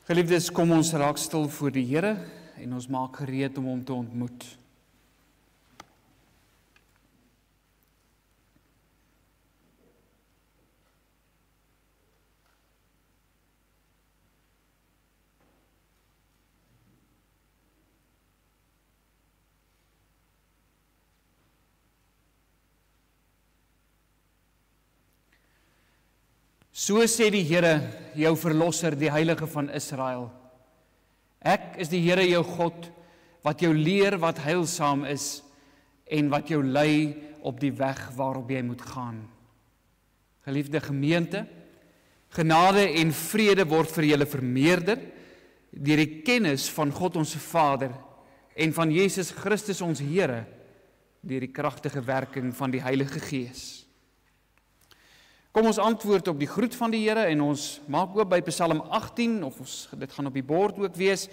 Geliefdes, kom ons raak stil voor die Here en ons maak gereed om hom te ontmoet. So sê die Here, jou verlosser, die Heilige van Israel. Ek is die Here jou God, wat jou leer wat heilsaam is en wat jou lei op die weg waarop jy moet gaan. Geliefde gemeente, genade en vrede word vir julle vermeerder deur die kennis van God ons Vader en van Jesus Christus ons Here deur die kragtige werking van die Heilige Gees. Kom ons antwoord op die groet van die Here en ons maak oop by Psalm 18, of dit gaan op die bord ook wees.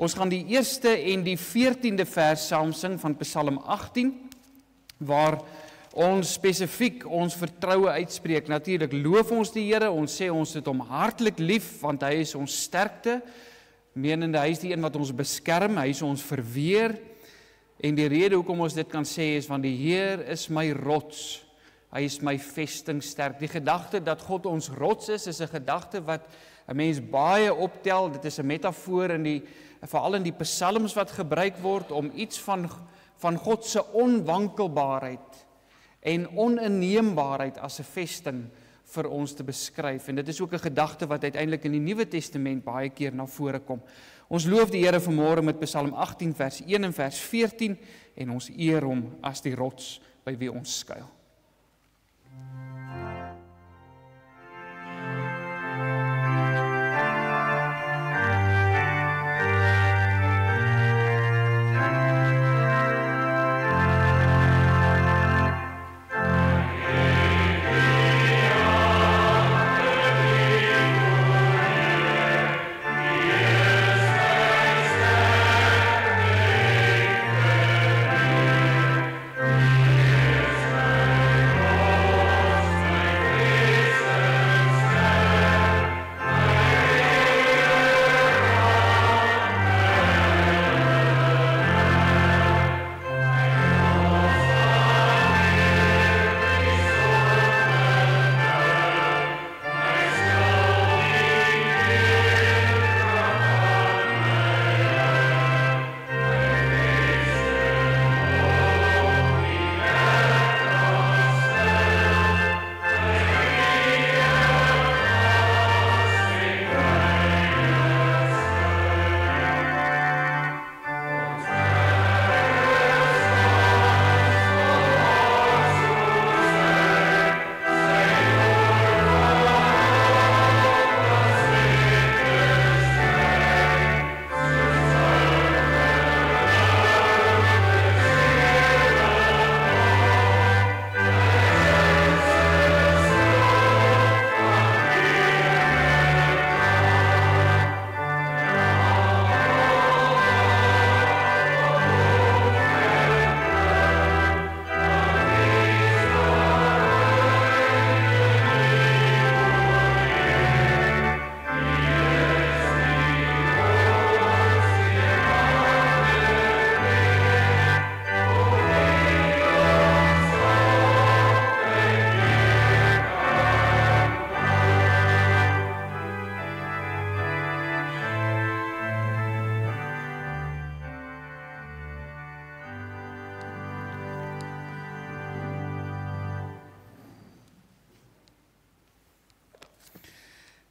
Ons gaan die 1ste en die 14de vers saam sing van Psalm 18, waar ons spesifiek ons vertroue uitspreek. Natuurlik loof ons die Here, ons sê ons het hom hartlik lief, want hy is ons sterkte, menende hy is die een wat ons beskerm, hy is ons verweer, en die rede hoekom ons dit kan sê is, want die Heer is my rots, hy is my vestingsterk. Die gedagte dat God ons rots is 'n gedagte wat 'n mens baie optel. Dit is 'n metafoor veral in die psalms wat gebruik word om iets van God se onwankelbaarheid en oninneembaarheid as 'n vesting vir ons te beskryf. En dit is ook 'n gedagte wat uiteindelik in die Nuwe Testament baie keer na vore kom. Ons loof die Here vanmôre met Psalm 18 vers 1 en vers 14 en ons eer hom as die rots by wie ons skuil.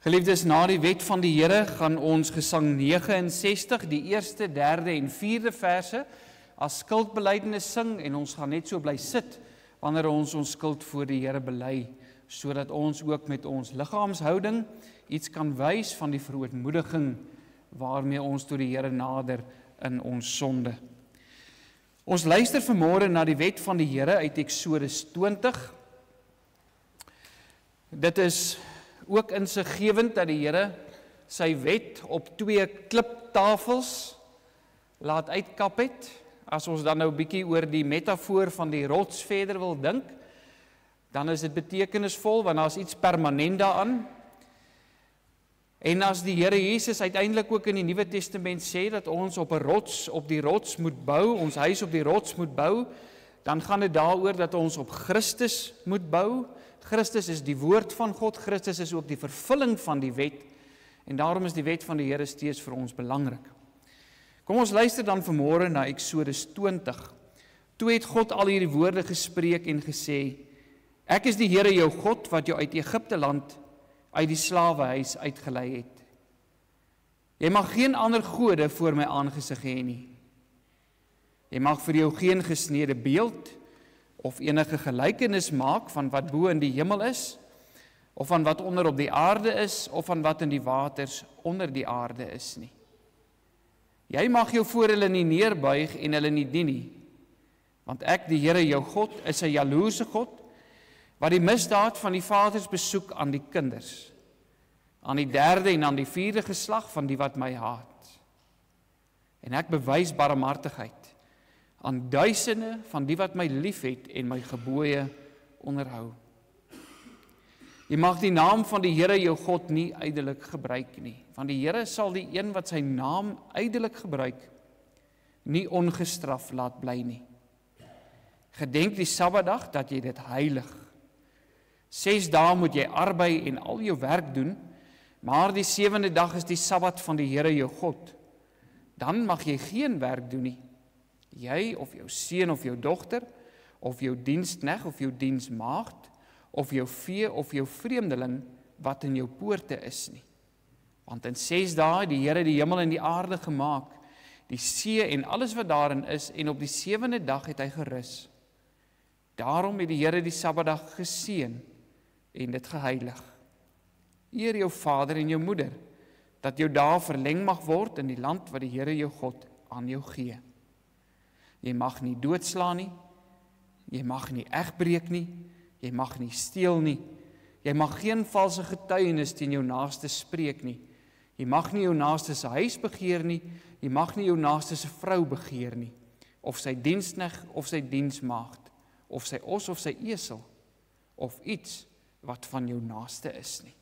Geliefdes, na die wet van die Here gaan ons gesang 69, die 1ste, 3de en 4de verse as skuldbelydenis sing en ons gaan net so bly sit wanneer ons skuld voor die Here bely, sodat ons ook met ons liggaamshouding iets kan wys van die verootmoediging waarmee ons tot die Here nader in ons sonde. Ons luister vanmôre na die wet van die Here uit Eksodus 20. Dit is ook insiggewend dat die Here sy wet op 2 kliptafels laat uitkap het. As ons dan nou 'n bietjie oor die metafoor van die rots verder wil dink, dan is dit betekenisvol, want daar is iets permanent daaraan. En as die Here Jesus uiteindelik ook in die Nuwe Testament sê dat ons op 'n rots, op die rots moet bou, ons huis op die rots moet bou, dan gaan dit daaroor dat ons op Christus moet bou. Christus is die woord van God, Christus is ook die vervulling van die wet, en daarom is die wet van die Here steeds vir ons belangrik. Kom ons luister dan vanmôre na Eksodus 20. Toe het God al hierdie woorde gespreek en gesê, ek is die Here jou God wat jou uit Egipte land, uit die slawehuis uitgelei het. Jy mag geen ander gode voor my aangesig hê nie. Jy mag vir jou geen gesneede beeld of enige gelykenis maak van wat bo in die hemel is, of van wat onder op die aarde is, of van wat in die waters onder die aarde is nie. Jy mag jou voor hulle nie neerbuig en hulle nie dien nie, want ek, die Here jou God, is 'n jaloerse God, wat die misdaad van die vaders besoek aan die kinders, aan die 3de en aan die 4de geslag van die wat my haat. En ek bewys barmhartigheid aan duisende van die wat my liefhet en my gebooie onderhou. Jy mag die naam van die Here jou God nie ydelik gebruik nie, want die Here sal die een wat sy naam ydelik gebruik, nie ongestraf laat bly nie. Gedenk die Sabbatdag dat jy dit heilig. 6 dae moet jy arbei en al jou werk doen, maar die 7de dag is die Sabbat van die Here jou God. Dan mag jy geen werk doen nie. Jy of jou seun of jou dogter, of jou diensknegt of jou diensmaagd, of jou vee of jou vreemdeling wat in jou poorte is nie. Want in 6 dae het die Here die hemel en die aarde gemaak, die see en alles wat daarin is, en op die 7de dag het hy gerus. Daarom het die Here die Sabbatdag geseën en dit geheilig. Eer jou vader en jou moeder, dat jou dae verleng mag word in die land wat die Here jou God aan jou gee. Jy mag nie doodslaan nie, jy mag nie egbreek nie, jy mag nie steel nie, jy mag geen valse getuienis teen jou naaste spreek nie, jy mag nie jou naaste se huis begeer nie, jy mag nie jou naaste se vrou begeer nie, of sy diensknegt of sy diensmaagd, of sy os of sy esel, of iets wat van jou naaste is nie.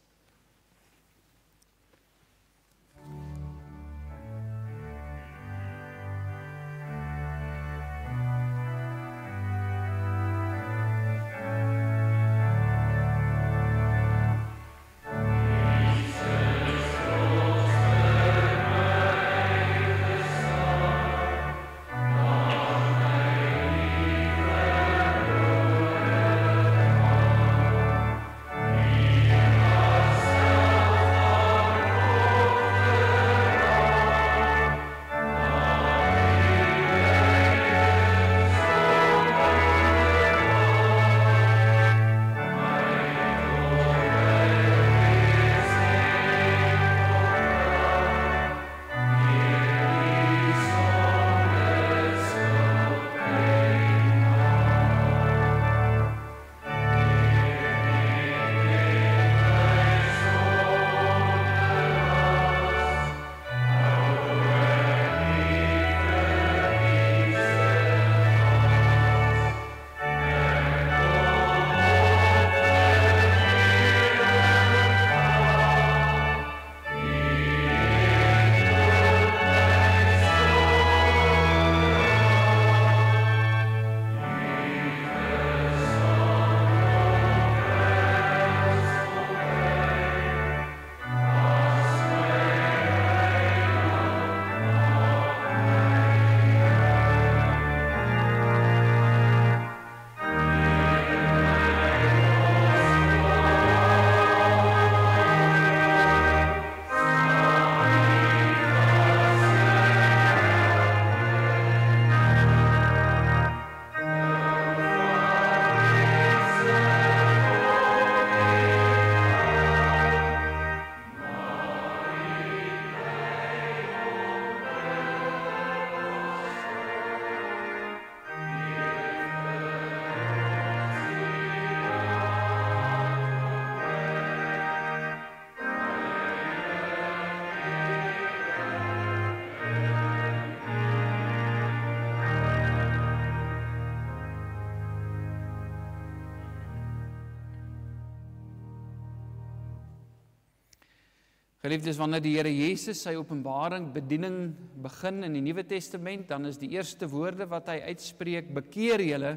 Geliefdes, wanneer die Here Jesus sy openbaring, bediening begin in die Nuwe Testament, dan is die eerste woorde wat hy uitspreek, bekeer julle,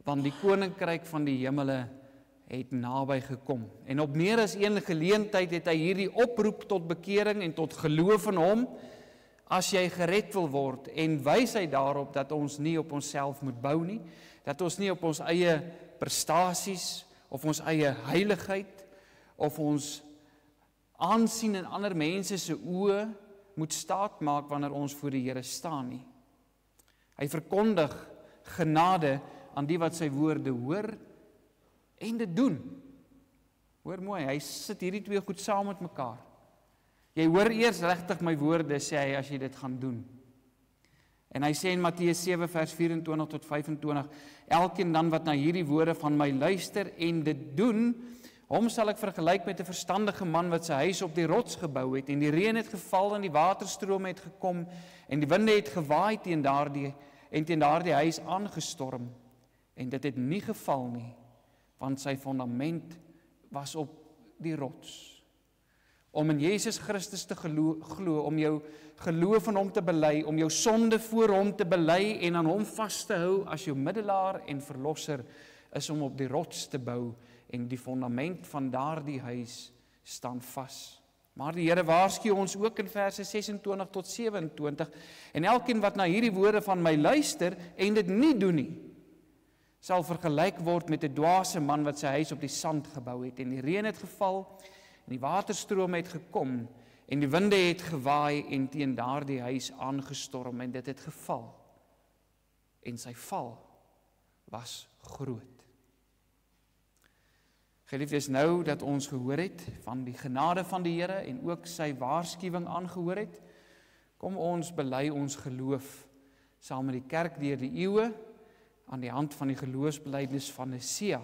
want die koninkryk van die hemele het naby gekom. En op meer as een geleentheid het hy hierdie oproep tot bekering en tot geloof in hom, as jy gered wil word, en wys hy daarop dat ons nie op onsself moet bou nie, dat ons nie op ons eie prestasies, of ons eie heiligheid, of ons aansien in ander mense se oë moet staat maak wanneer ons voor die Here staan nie. Hy verkondig genade aan die wat sy woorde hoor en dit doen. Hoor mooi, hy sit hierdie twee goed saam met mekaar. Jy hoor eers regtig my woorde, sê hy, as jy dit gaan doen. En hy sê in Matteus 7 vers 24 tot 25, elkeen dan wat na hierdie woorde van my luister en dit doen, hom sal ek vergelyk met 'n verstandige man wat sy huis op die rots gebou het, en die reën het geval en die waterstrome het gekom en die winde het gewaai teen daardie huis aangestorm, en dit het nie geval nie, want sy fondament was op die rots. Om in Jesus Christus te glo, om jou geloof in hom te bely, om jou sonde voor hom te bely en aan hom vas te hou as jou middelaar en verlosser, is om op die rots te bou, en die fondament van daardie huis staan vas. Maar die Here waarsku ons ook in verse 26 tot 27, en elkeen wat na hierdie woorde van my luister en dit nie doen nie, sal vergelyk word met 'n dwaase man wat sy huis op die sand gebou het, en die reën het geval, en die waterstrome het gekom, en die winde het gewaai en teen daardie huis aangestorm, en dit het geval, en sy val was groot. Geliefdes, nou dat ons gehoor het van die genade van die Here en ook sy waarskuwing aangehoor het, kom ons bely ons geloof saam met die kerk deur die eeue aan die hand van die geloofsbelijdenis van Nicea,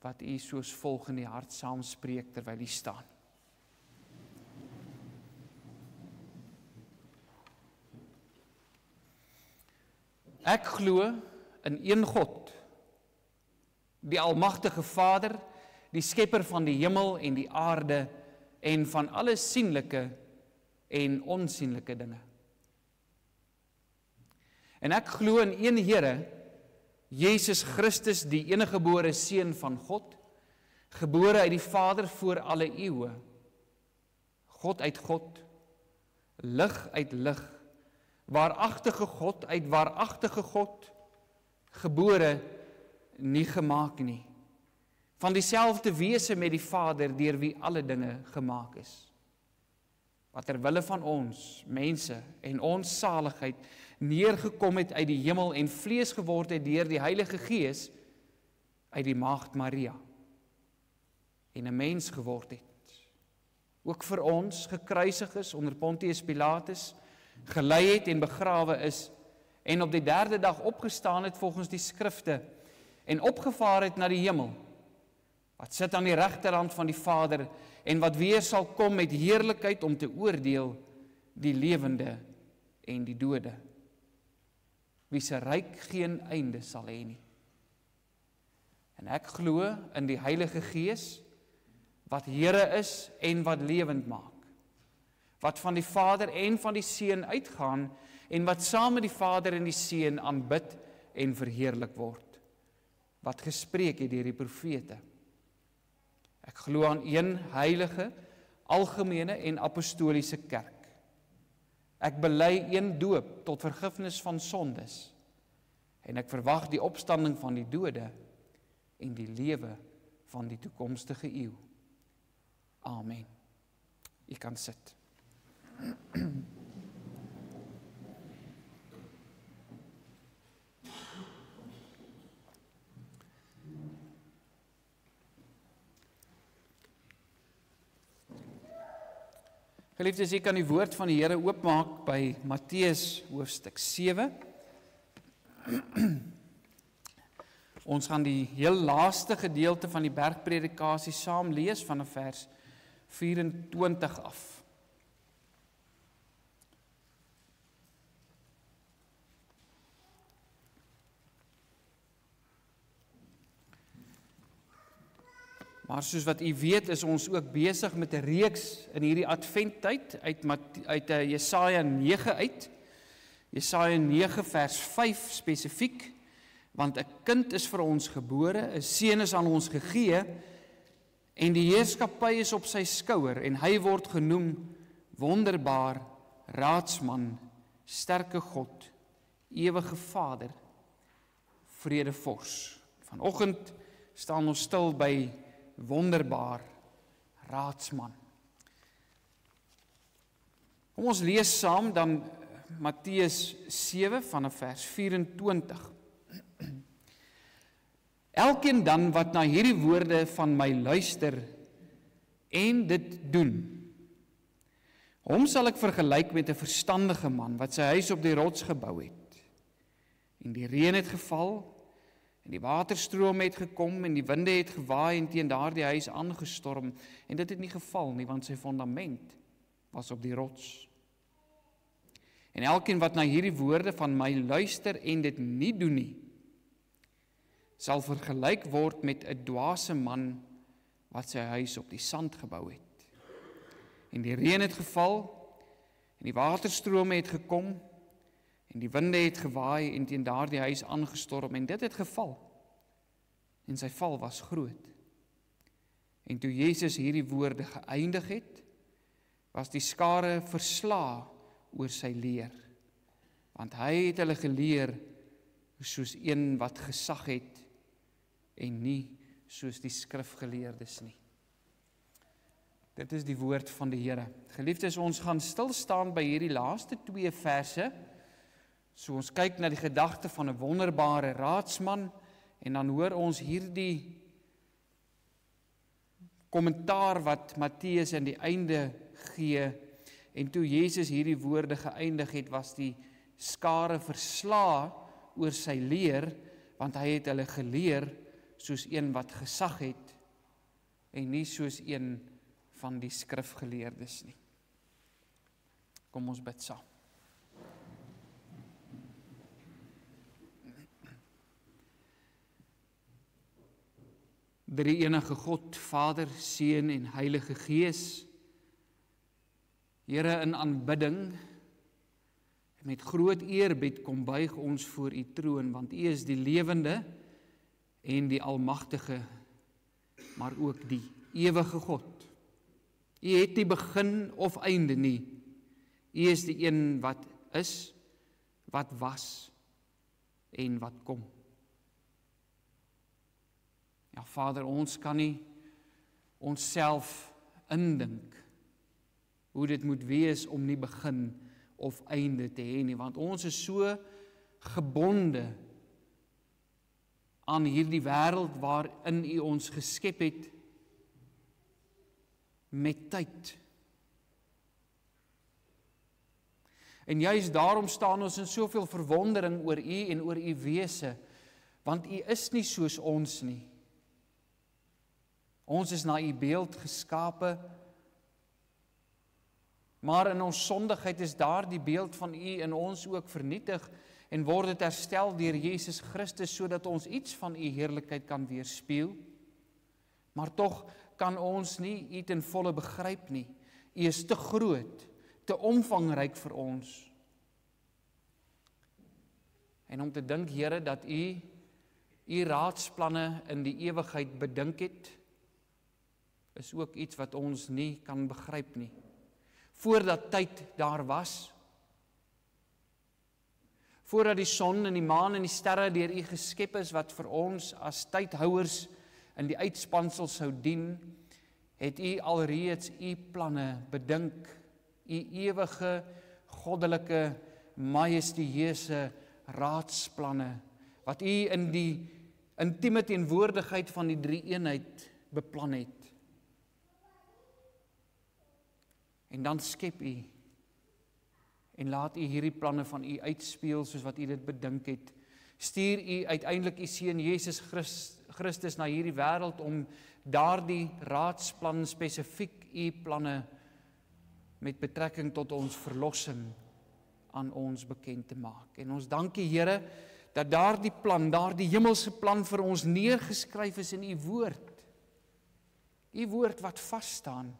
wat u soos volg in die hart saamspreek terwyl u staan. Ek glo in een God, die almagtige Vader, die skepper van die hemel en die aarde en van alle sienlike en onsienlike dinge. En ek glo in een Here, Jesus Christus, die eniggebore Seun van God, gebore uit die Vader voor alle eeue, God uit God, lig uit lig, waaragtige God uit waaragtige God, gebore, nie gemaak nie, van dieselfde wese met die Vader, deur wie alle dinge gemaak is, wat terwille van ons, mense, en ons saligheid, neergekom het uit die hemel en vlees geword het deur die Heilige Gees, uit die maagd Maria, en 'n mens geword het, ook vir ons gekruisig is onder Pontius Pilatus, gelei het en begrawe is, en op die 3de dag opgestaan het volgens die skrifte, en opgevaar het na die hemel, wat sit aan die regterhand van die Vader, en wat weer sal kom met heerlikheid om te oordeel die lewende en die dode, wie se ryk geen einde sal hê nie. En ek glo in die Heilige Gees, wat Here is en wat lewend maak, wat van die Vader en van die Seun uitgaan, en wat saam met die Vader en die Seun aanbid en verheerlik word, wat gespreek het deur die profete. Ek glo aan een heilige, algemene en apostoliese kerk. Ek bely een doop tot vergifnis van sondes, en ek verwag die opstanding van die dode en die lewe van die toekomstige eeu. Amen. U kan sit. Geliefdes, ek kan die woord van die Here oopmaak by Matteus hoofstuk 7. Ons gaan die heel laaste gedeelte van die bergpredikasie saam lees vanaf vers 24 af. Maar soos wat u weet, is ons ook besig met 'n reeks in hierdie adventtyd uit Jesaja 9 uit. Jesaja 9 vers 5 spesifiek, want 'n kind is vir ons gebore, 'n seun is aan ons gegee, en die heerskappy is op sy skouer, en hy word genoem Wonderbaar, Raadsman, Sterke God, Ewige Vader, Vredevors. Vanoggend staan ons stil by Wonderbaar, Raadsman. Kom ons lees saam dan Matteus 7 vanaf vers 24. Elkeen dan wat na hierdie woorde van my luister en dit doen, hom sal ek vergelyk met 'n verstandige man wat sy huis op die rots gebou het. En die reën het geval, en die waterstrome het gekom, en die winde het gewaai en teen daardie huis aangestorm, en dit het nie geval nie, want sy fondament was op die rots. En elkeen wat na hierdie woorde van my luister en dit nie doen nie, sal vergelyk word met 'n dwaase man wat sy huis op die sand gebou het. En die reën het geval, en die waterstrome het gekom, en die winde het gewaai en teen daardie huis aangestorm, en dit het geval. En sy val was groot. En toe Jesus hierdie woorde geëindig het, was die skare versla oor sy leer, want hy het hulle geleer soos een wat gesag het, en nie soos die skrifgeleerdes nie. Dit is die woord van die Here. Geliefdes, ons gaan stil staan by hierdie laaste 2 verse. So ons kyk na die gedagte van 'n wonderbare raadsman, en dan hoor ons hierdie kommentaar wat Matteus aan die einde gee, en toe Jesus hierdie woorde geëindig het, was die skare versla oor sy leer, want hy het hulle geleer soos een wat gesag het, en nie soos een van die skrifgeleerdes nie. Kom ons bid saam. Drie-enige God, Vader, Seun en Heilige Gees, Here, in aanbidding, met groot eerbied kom buig ons voor u troon, want u is die lewende en die almagtige, maar ook die ewige God. U het nie begin of einde nie. U is die een wat is, wat was en wat kom. Ja, Vader, ons kan nie onsself indink hoe dit moet wees om nie begin of einde te hê nie, want ons is so gebonde aan hierdie wêreld waarin u ons geskep het met tyd. En juist daarom staan ons in soveel verwondering oor u en oor u wese, want u is nie soos ons nie. Ons is na u beeld geskape, maar in ons sondigheid is daardie beeld van u in ons ook vernietig en word dit herstel deur Jesus Christus sodat ons iets van u heerlikheid kan weerspieël. Maar tog kan ons nie u ten volle begryp nie. U is te groot, te omvangryk vir ons. En om te dink, Here, dat u raadsplanne in die ewigheid bedink het, is ook iets wat ons nie kan begryp nie. Voordat tyd daar was, voordat die son en die maan en die sterre deur u geskep is, wat vir ons as tydhouers in die uitspansel sou dien, het u alreeds u planne bedink, u ewige, goddelike, majestueuse raadsplanne, wat u in die intieme teenwoordigheid van die drie-eenheid beplan het. En dan skep u, en laat u hierdie planne van u uitspeel soos wat u dit bedink het. Stuur u uiteindelik u seun Jesus Christus na hierdie wêreld om daardie raadsplan spesifiek u planne met betrekking tot ons verlossing aan ons bekend te maak. En ons dank u, Here, dat daardie plan, daardie hemelse plan vir ons neergeskryf is in u woord. U woord wat vas staan,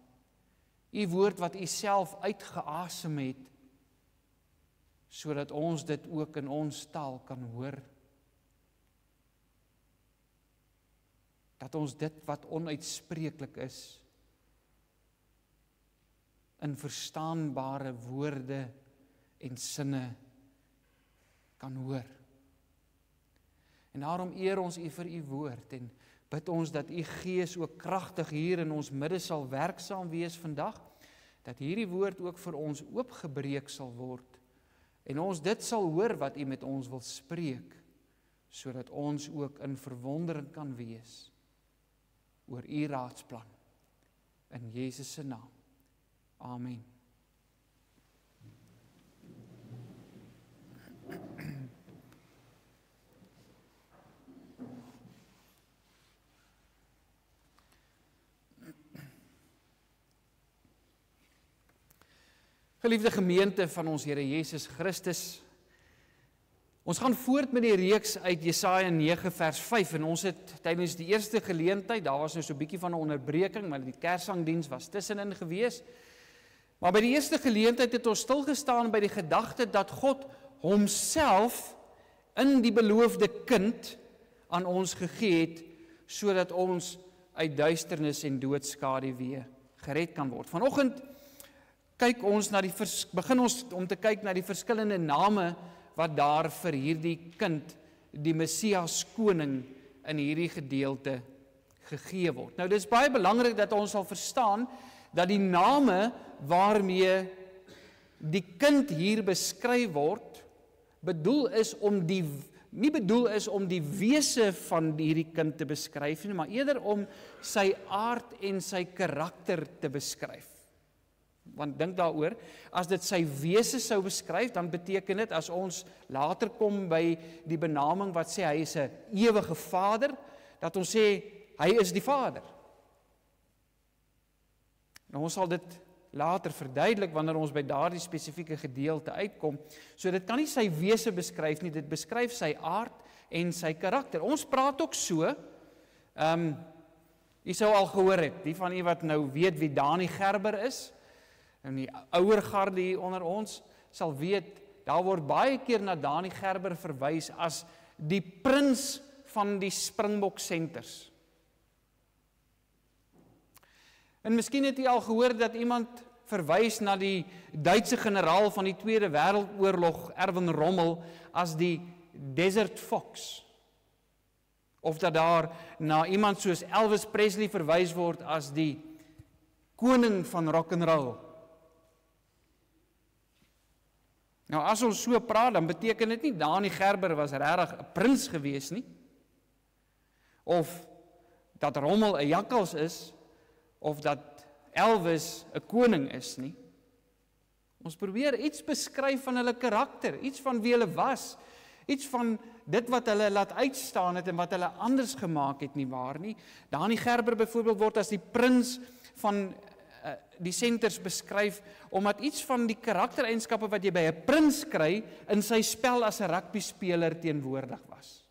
U woord wat U self uitgeasem het, sodat ons dit ook in ons taal kan hoor. Dat ons dit wat onuitspreeklik is, in verstaanbare woorde en sinne kan hoor. En daarom eer ons U vir U woord en bid ons dat U Gees ook kragtig hier in ons midde sal werksaam wees vandag, dat hierdie woord ook vir ons oopgebreek sal word en ons dit sal hoor wat U met ons wil spreek, sodat ons ook in verwondering kan wees oor U raadsplan. In Jesus se naam. Amen. Geliefde gemeente van ons Here Jesus Christus, ons gaan voort met die reeks uit Jesaja 9 vers 5 en ons het tydens die eerste geleentheid, daar was nou so 'n bietjie van 'n onderbreking, maar die kersangdiens was tussenin gewees. Maar by die eerste geleentheid het ons stilgestaan by die gedagte dat God homself in die beloofde kind aan ons gegee het, sodat ons uit duisternis en doodskaduwee gered kan word. Vanoggend begin ons om te kyk na die verskillende name wat daar vir hierdie kind, die Messias koning, in hierdie gedeelte gegee word. Nou, dit is baie belangrik dat ons sal verstaan dat die name waarmee die kind hier beskryf word, nie bedoel is om die wese van hierdie kind te beskryf nie, maar eerder om sy aard en sy karakter te beskryf. Want dink daaroor, as dit sy wese sou beskryf, dan beteken dit, as ons later kom by die benaming wat sê hy is 'n ewige Vader, dat ons sê hy is die Vader. Nou ons sal dit later verduidelik wanneer ons by daardie spesifieke gedeelte uitkom. So dit kan nie sy wese beskryf nie, dit beskryf sy aard en sy karakter. Ons praat ook so, u sou al gehoor het, die van u wat nou weet wie Dani Gerber is, en die ouer garde hier onder ons, sal weet, daar word baie keer na Dani Gerber verwys as die prins van die Springbok Centers. En miskien het u al gehoor dat iemand verwys na die Duitse generaal van die Tweede Wêreldoorlog, Erwin Rommel, as die Desert Fox. Of dat daar na iemand soos Elvis Presley verwys word as die koning van rock and roll. Nou as ons so praat, dan beteken dit nie Dani Gerber was regtig 'n prins gewees nie, of dat Rommel 'n jakkals is, of dat Elvis 'n koning is nie. Ons probeer iets beskryf van hulle karakter, iets van wie hulle was, iets van dit wat hulle laat uitstaan het en wat hulle anders gemaak het, nie waar nie. Dani Gerber byvoorbeeld word as die prins van die Centers beskryf, omdat iets van die karaktereienskappe wat jy by 'n prins kry, in sy spel as 'n rugbyspeler teenwoordig was.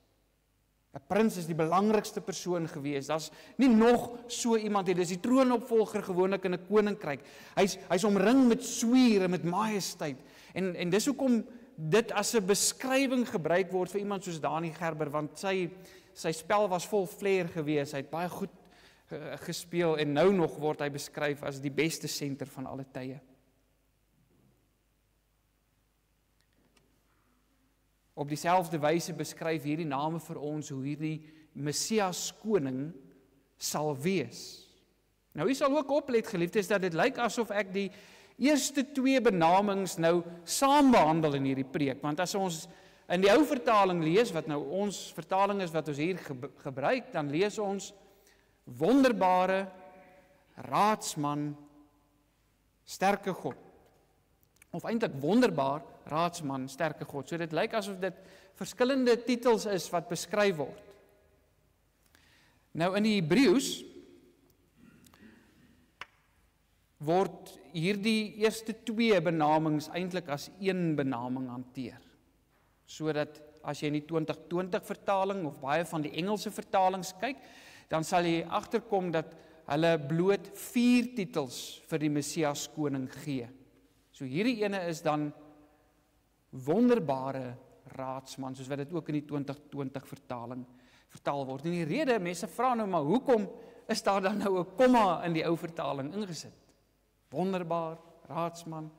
'n Prins is die belangrikste persoon gewees. Daar's nie nog so iemand nie. Dis die troonopvolger gewoonlik in 'n koninkryk. Hy's omring met swier en met majesteit. En dis hoekom dit as 'n beskrywing gebruik word vir iemand soos Dani Gerber, want sy spel was vol flair gewees. Hy het baie goed gespeel en nou nog word hy beskryf as die beste senter van alle tye. Op dieselfde wyse beskryf hierdie name vir ons hoe hierdie Messias koning sal wees. Nou, u sal ook oplet, geliefdes, dat dit lyk asof ek die eerste twee benamings nou saam behandel in hierdie preek, want as ons in die ou vertaling lees, wat nou ons vertaling is wat ons hier gebruik, dan lees ons wonderbare raadsman, sterke God. Of eintlik wonderbaar raadsman, sterke God. So dit lyk asof dit verskillende titels is wat beskryf word. Nou in die Hebreëus word hierdie eerste twee benamings eintlik as een benaming hanteer. Sodat as jy in die 2020 vertaling of baie van die Engelse vertalings kyk, dan sal jy agterkom dat hulle bloot 4 titels vir die Messias koning gee. So hierdie ene is dan wonderbare raadsman, soos wat dit ook in die 2020 vertaal word. En die rede, mense vra nou maar, hoekom is daar dan nou 'n komma in die ou vertaling ingesit? Wonderbaar, raadsman.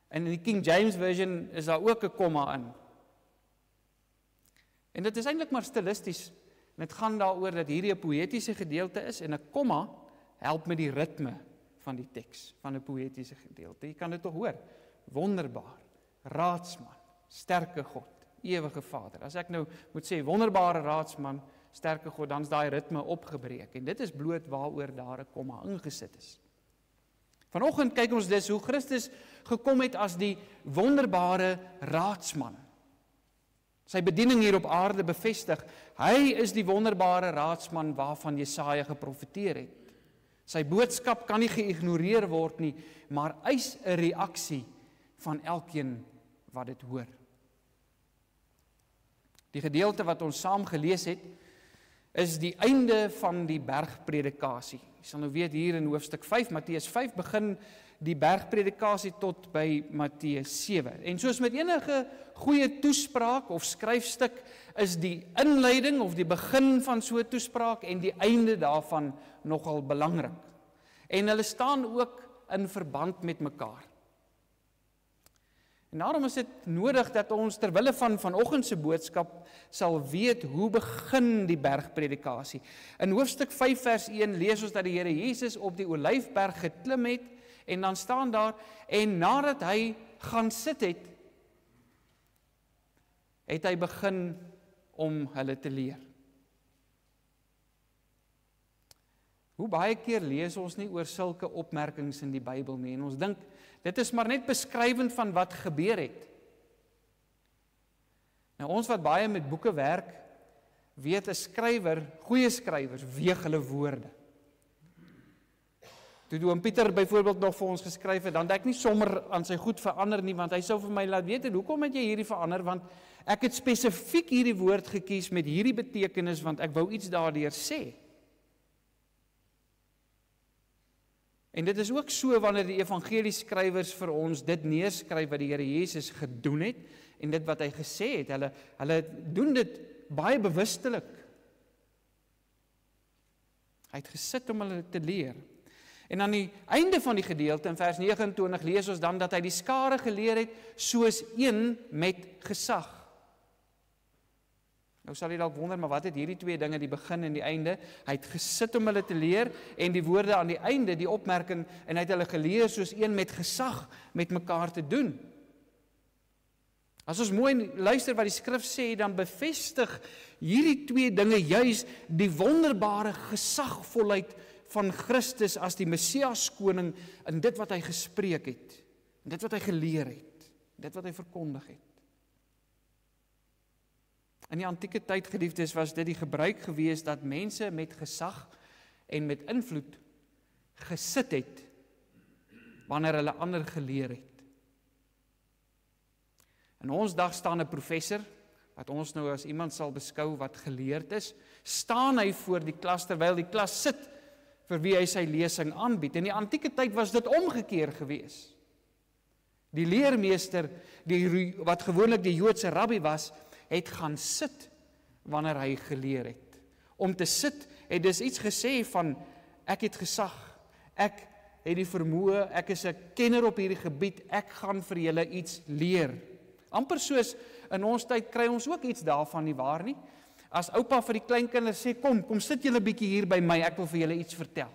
En in die King James Version is daar ook 'n komma in. En dit is eintlik maar stilisties. Dit gaan daaroor dat hierdie 'n poëtiese gedeelte is en 'n komma help met die ritme van die teks, van 'n poëtiese gedeelte. Jy kan dit tog hoor. Wonderbaar, raadsman, sterke God, ewige Vader. As ek nou moet sê wonderbare raadsman, sterke God, dan is daai ritme opgebreek. En dit is bloot waaroor daar 'n komma ingesit is. Vanoggend kyk ons dus hoe Christus gekom het as die wonderbare raadsman. Sy bediening hier op aarde bevestig. Hy is die wonderbare raadsman waarvan Jesaja geprofeteer het. Sy boodskap kan nie geïgnoreer word nie, maar eis 'n reaksie van elkeen wat dit hoor. Die gedeelte wat ons saam gelees het, is die einde van die bergpredikasie. Jy sal nou weet hier in hoofstuk 5, Matteus 5, begin die bergpredikasie tot by Matteus 7. En soos met enige goeie toespraak of skryfstuk, is die inleiding of die begin van so 'n toespraak en die einde daarvan nogal belangrik. En hulle staan ook in verband met mekaar. En daarom is dit nodig dat ons terwille van vanoggend se boodskap sal weet hoe begin die bergpredikasie. In hoofstuk 5 vers 1 lees ons dat die Here Jesus op die Olyfberg geklim het en dan staan daar en nadat hy gaan sit het, het hy begin om hulle te leer. Hoe baie keer lees ons nie oor sulke opmerkings in die Bybel nie en ons dink dit is maar net beskrywend van wat gebeur het. Nou ons wat baie met boeke werk, weet 'n skrywer, goeie skrywers weeg hulle woorde. Toe oom Pieter byvoorbeeld nog vir ons geskryf het, dan het ek nie sommer aan sy goed verander nie, want hy sou vir my laat weet, hoekom het jy hierdie verander, want ek het spesifiek hierdie woord gekies met hierdie betekenis, want ek wou iets daardeur sê. En dit is ook so wanneer die evangelieskrywers vir ons dit neerskryf wat die Here Jesus gedoen het en dit wat hy gesê het. Hulle doen dit baie bewustelik. Hy het gesit om hulle te leer. En aan die einde van die gedeelte in vers 29 lees ons dan dat hy die skare geleer het soos een met gesag. Nou sal jy dalk wonder, maar wat het hierdie twee dinge, die begin en die einde? Hy het gesit om hulle te leer en die woorde aan die einde, die opmerking, en hy het hulle geleer soos een met gesag met mekaar te doen. As ons mooi luister wat die skrif sê, dan bevestig hierdie twee dinge juis die wonderbare gesagvolheid van Christus as die Messias koning in dit wat hy gespreek het, in dit wat hy geleer het, dit wat hy verkondig het. In die antieke tyd, geliefdes, was dit die gebruik gewees dat mense met gesag en met invloed gesit het wanneer hulle ander geleer het. In ons dag staan 'n professor, wat ons nou as iemand sal beskou wat geleerd is, staan hy voor die klas terwyl die klas sit vir wie hy sy lesing aanbied. In die antieke tyd was dit omgekeer gewees. Die leermeester, wat gewoonlik die Joodse rabbi was, het gaan sit wanneer hy geleer het. Om te sit het dus iets gesê van, ek het gesag, ek het die vermoë, ek is 'n kenner op hierdie gebied, ek gaan vir julle iets leer. Amper soos in ons tyd kry ons ook iets daarvan, nie waar nie? As oupa vir die kleinkinders sê, kom sit julle bietjie hier by my, ek wil vir julle iets vertel.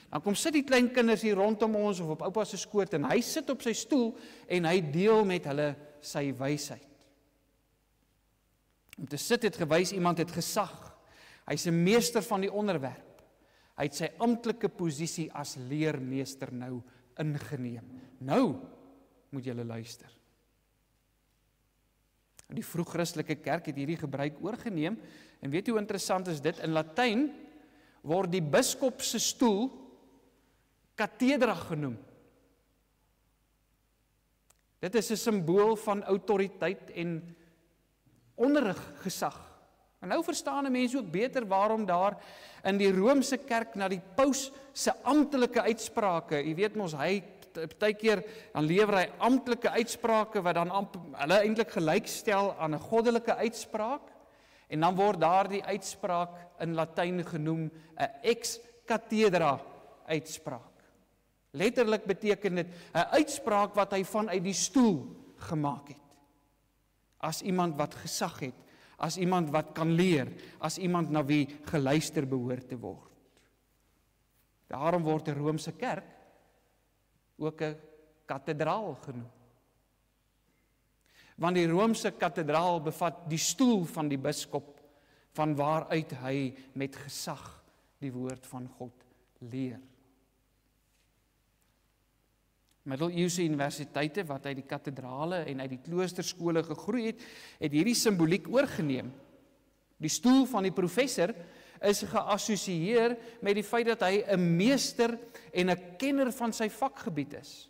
Dan kom sit die kleinkinders hier rondom ons of op oupa se skoot en hy sit op sy stoel en hy deel met hulle sy wysheid. Om te sit het gewys, iemand het gesag. Hy is 'n meester van die onderwerp. Hy het sy amptelike posisie as leermeester nou ingeneem. Nou moet julle luister. Die vroeg-Christelike kerk het hierdie gebruik oorgeneem en weet hoe interessant is dit? In Latyn word die biskop se stoel katedra genoem. Dit is 'n simbool van autoriteit en onderriggesag. En nou verstaan 'n mens ook beter waarom daar in die Romeinse kerk na die paus se amptelike uitsprake, jy weet mos, hy partykeer dan lewer hy amptelike uitsprake wat dan hulle eintlik gelykstel aan 'n goddelike uitspraak, en dan word daardie uitspraak in Latyn genoem 'n ex cathedra uitspraak. Letterlik beteken dit 'n uitspraak wat hy vanuit die stoel gemaak het. As iemand wat gesag het, as iemand wat kan leer, as iemand na wie geluister behoort te word. Daarom word die Romeinse kerk ook 'n kathedraal genoem. Want die Romeinse kathedraal bevat die stoel van die biskop, van waaruit hy met gesag die woord van God leer. Middeleeuse universiteite wat uit die kathedrale en uit die kloosterskole gegroei het hierdie simboliek oorgeneem. Die stoel van die professor is geassosieer met die feit dat hy 'n meester en 'n kenner van sy vakgebied is.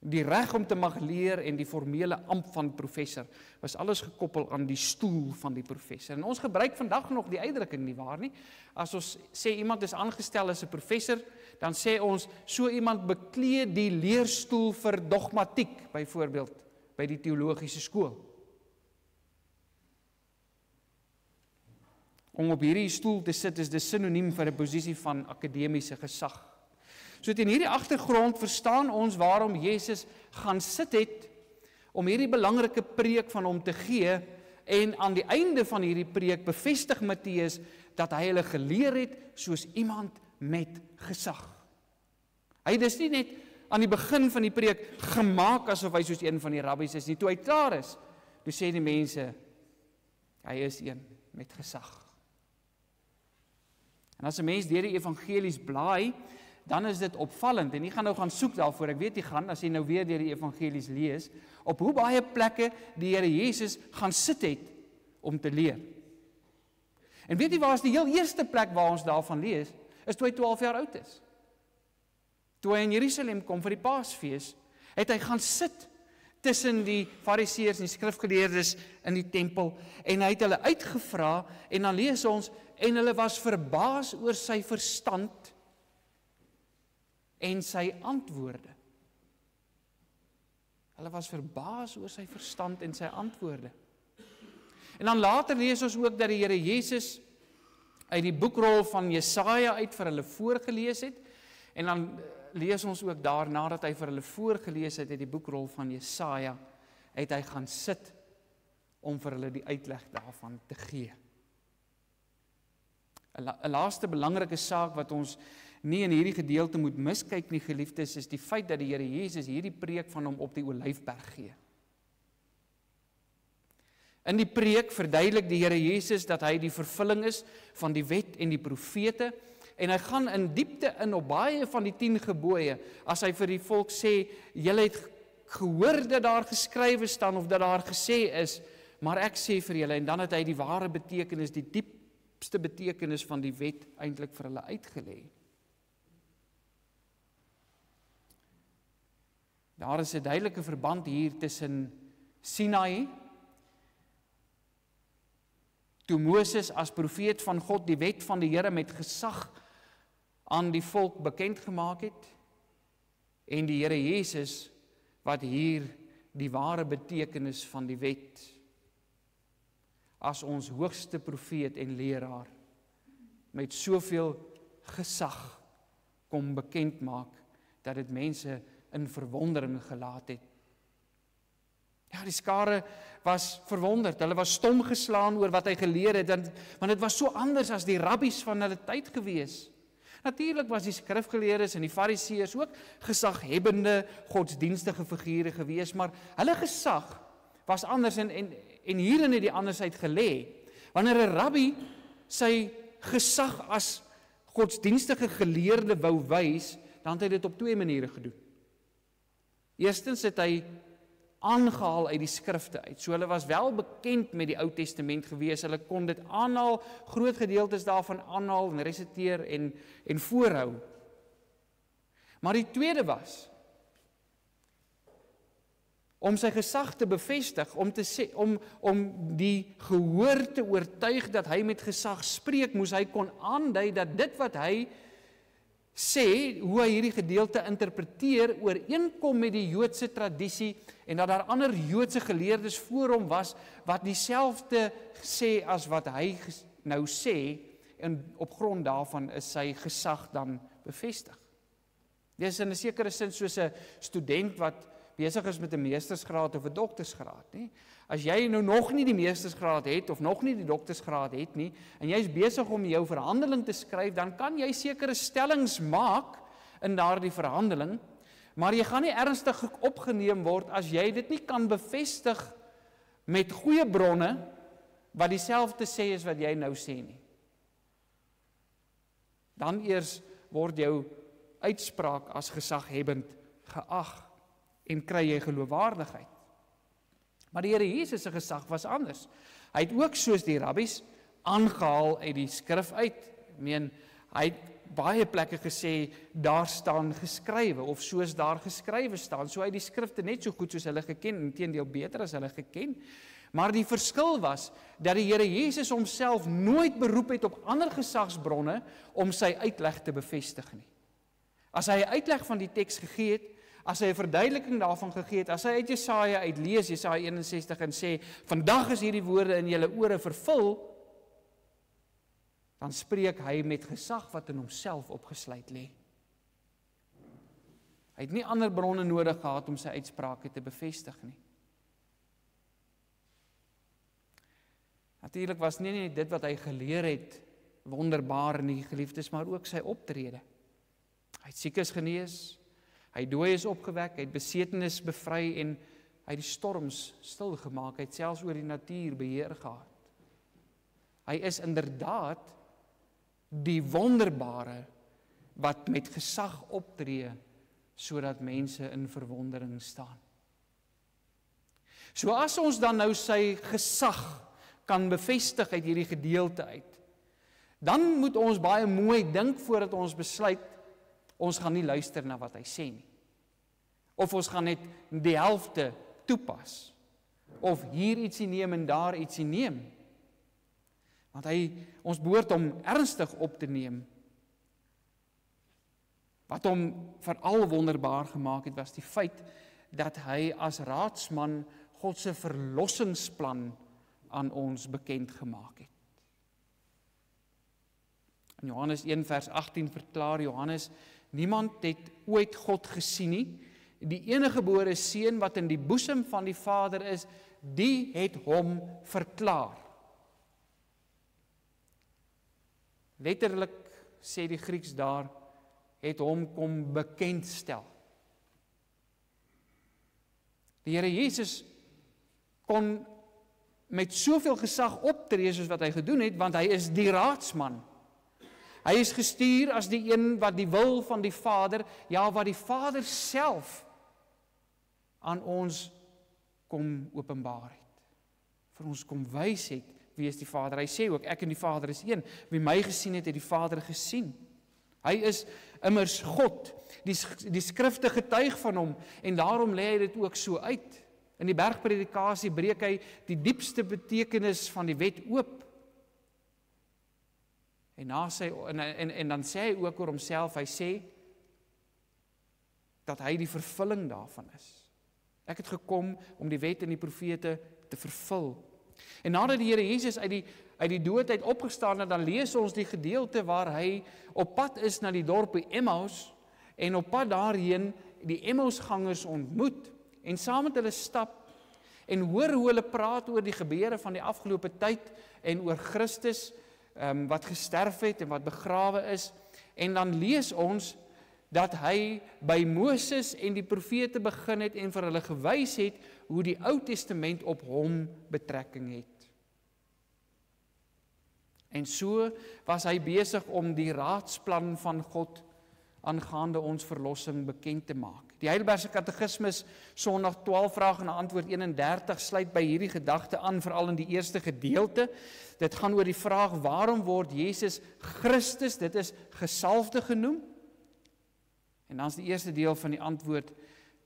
Die reg om te mag leer en die formele amp van professor was alles gekoppel aan die stoel van die professor. En ons gebruik vandag nog die uitdrukking, nie waar nie? As ons sê iemand is aangestel as 'n professor, dan sê ons so iemand beklee die leerstoel vir dogmatiek, byvoorbeeld by die teologiese skool. Om op hierdie stoel te sit is dis sinoniem vir 'n posisie van akademiese gesag. So teen hierdie agtergrond verstaan ons waarom Jesus gaan sit het om hierdie belangrike preek van hom te gee, en aan die einde van hierdie preek bevestig Matteus dat hy hulle geleer het soos iemand met gesag. Hy het dus nie net aan die begin van die preek gemaak asof hy soos een van die rabbies is nie. Toe hy klaar is, toe sê die mense, hy is een met gesag. En as 'n mens deur die evangelies blaai, dan is dit opvallend, en jy gaan nou gaan soek daarvoor, ek weet jy gaan, as jy nou weer deur die evangelies lees, op hoe baie plekke die Here Jesus gaan sit het om te leer. En weet jy waar is die heel eerste plek waar ons daarvan lees, is toe hy 12 jaar oud is. Toe hy in Jerusalem kom vir die Paasfees, het hy gaan sit tussen die fariseërs en die skrifgeleerdes in die tempel, en hy het hulle uitgevra, en dan lees ons, en hulle was verbaas oor sy verstand en sy antwoorde. Hulle was verbaas oor sy verstand en sy antwoorde. En dan later lees ons ook dat die Here Jesus uit die boekrol van Jesaja uit vir hulle voorgelees het, en dan lees ons ook daar, nadat hy vir hulle voorgelees het uit die boekrol van Jesaja, het hy gaan sit om vir hulle die uitleg daarvan te gee. 'n laaste belangrike saak wat ons nie in hierdie gedeelte moet miskyk nie, geliefdes, is die feit dat die Here Jesus hierdie preek van hom op die Olyfberg gee. In die preek verduidelik die Here Jesus dat hy die vervulling is van die wet en die profete, en hy gaan in diepte in op baie van die 10 gebooie, as hy vir die volk sê, julle het gehoor dat daar geskrywe staan, of dat daar gesê is, maar ek sê vir julle, en dan het hy die ware betekenis, die diepste betekenis van die wet eintlik vir hulle uitgelê. Daar is 'n duidelike verband hier tussen Sinai, toe Moses as profeet van God die wet van die Here met gesag aan die volk bekend gemaak het, en die Here Jesus wat hier die ware betekenis van die wet as ons hoogste profeet en leraar met soveel gesag kom bekend maak dat dit mense in verwondering gelaat het. Ja, die skare was verwonderd, hulle was stom geslaan oor wat hy geleer het, want dit was so anders as die rabbies van hulle tyd gewees. Natuurlik was die skrifgeleerdes en die fariseërs ook gesaghebbende, godsdienstige figure gewees, maar hulle gesag was anders, en hierin het die andersheid gelê. Wanneer 'n rabbi sy gesag as godsdienstige geleerde wou wys, dan het hy dit op 2 maniere gedoen. Eerstens het hy aangehaal uit die skrifte uit. So hulle was wel bekend met die Ou Testament gewees, hulle kon dit aanhaal, groot gedeeltes daarvan aanhaal en resiteer en voorhou. Maar die tweede was, om sy gesag te bevestig, om te sê, om die gehoor te oortuig dat hy met gesag spreek, moes hy kon aandui dat dit wat hy sê, hoe hy hierdie gedeelte interpreteer, ooreenkom met die Joodse tradisie, en dat daar ander Joodse geleerdes voor hom was, wat dieselfde sê as wat hy nou sê, en op grond daarvan is sy gesag dan bevestig. Dit is in 'n sekere sin soos 'n student wat besig is met 'n meestersgraad of 'n doktorsgraad, nie? As jy nou nog nie die meestersgraad het of nog nie die doktorsgraad het nie, en jy is besig om jou verhandeling te skryf, dan kan jy sekere stellings maak in daardie verhandeling, maar jy gaan nie ernstig opgeneem word as jy dit nie kan bevestig met goeie bronne wat dieselfde sê as wat jy nou sê nie. Dan eers word jou uitspraak as gesaghebbend geag en kry jy geloofwaardigheid. Maar die Here Jesus se gesag was anders. Hy het ook soos die rabbies aangehaal uit die skrif uit. Ek meen, hy het baie plekke gesê, daar staan geskrywe, of soos daar geskrywe staan. So hy het die skrifte net so goed soos hulle geken, inteendeel beter as hulle geken. Maar die verskil was, dat die Here Jesus homself nooit beroep het op ander gesagsbronne, om sy uitleg te bevestig nie. As hy 'n uitleg van die teks gegee het, as hy 'n verduideliking daarvan gegee het, as hy uit Jesaja uitlees, Jesaja 61 en sê, vandag is hierdie woorde in julle ore vervul, dan spreek hy met gesag wat in homself opgesluit lê. Hy het nie ander bronne nodig gehad om sy uitsprake te bevestig nie. Natuurlik was nie net dit wat hy geleer het wonderbaar nie, geliefdes, maar ook sy optrede. Hy het siekes genees, hy het dooies opgewek, hy het besetenis bevry en hy het die storms stil gemaak, hy het selfs oor die natuur beheer gehad. Hy is inderdaad die wonderbare wat met gesag optree, sodat mense in verwondering staan. So as ons dan nou sy gesag kan bevestig uit hierdie gedeelte uit, dan moet ons baie mooi dink voordat ons besluit, ons gaan nie luister na wat hy sê nie. Of ons gaan net die helfte toepas. Of hier ietsie neem en daar ietsie neem. Want ons behoort hom ernstig op te neem. Wat hom veral wonderbaar gemaak het, was die feit dat hy as raadsman God se verlossingsplan aan ons bekend gemaak het. In Johannes 1 vers 18 verklaar Johannes, niemand het ooit God gesien nie, die eniggebore seun wat in die boesem van die Vader is, die het hom verklaar. Letterlik sê die Grieks daar, het hom kom bekendstel. Die Here Jesus kon met soveel gesag optree soos wat hy gedoen het, want hy is die raadsman. Hy is gestuur as die een wat die wil van die Vader, ja, wat die Vader self aan ons kom openbaar het. Vir ons kom wys het, wie is die Vader. Hy sê ook, ek en die Vader is een. Wie my gesien het, het die Vader gesien. Hy is immers God. Die skrifte getuig van hom, en daarom lê hy dit ook so uit. In die bergpredikasie breek hy die diepste betekenis van die wet oop. En dan sê hy ook oor homself, hy sê dat hy die vervulling daarvan is. Ek het gekom om die wet en die profete te vervul. En nadat die Here Jesus uit die dood uit opgestaan het, dan lees ons die gedeelte waar hy op pad is na die dorpie Emmaus, en op pad daarheen die Emmausgangers ontmoet, en saam met hulle stap, en hoor hoe hulle praat oor die gebeure van die afgelope tyd, en oor Christus, wat gesterf het en wat begrawe is, en dan lees ons dat hy by Moses en die profete begin het en vir hulle gewys het hoe die Ou Testament op hom betrekking het. En so was hy besig om die raadsplan van God aangaande ons verlossing bekend te maak. Die Heidelbergse Katekismus, Sondag 12 vraag en antwoord 31, sluit by hierdie gedagte aan, veral in die eerste gedeelte. Dit gaan oor die vraag, waarom word Jesus Christus, dit is gesalfde genoem? En dan is die eerste deel van die antwoord,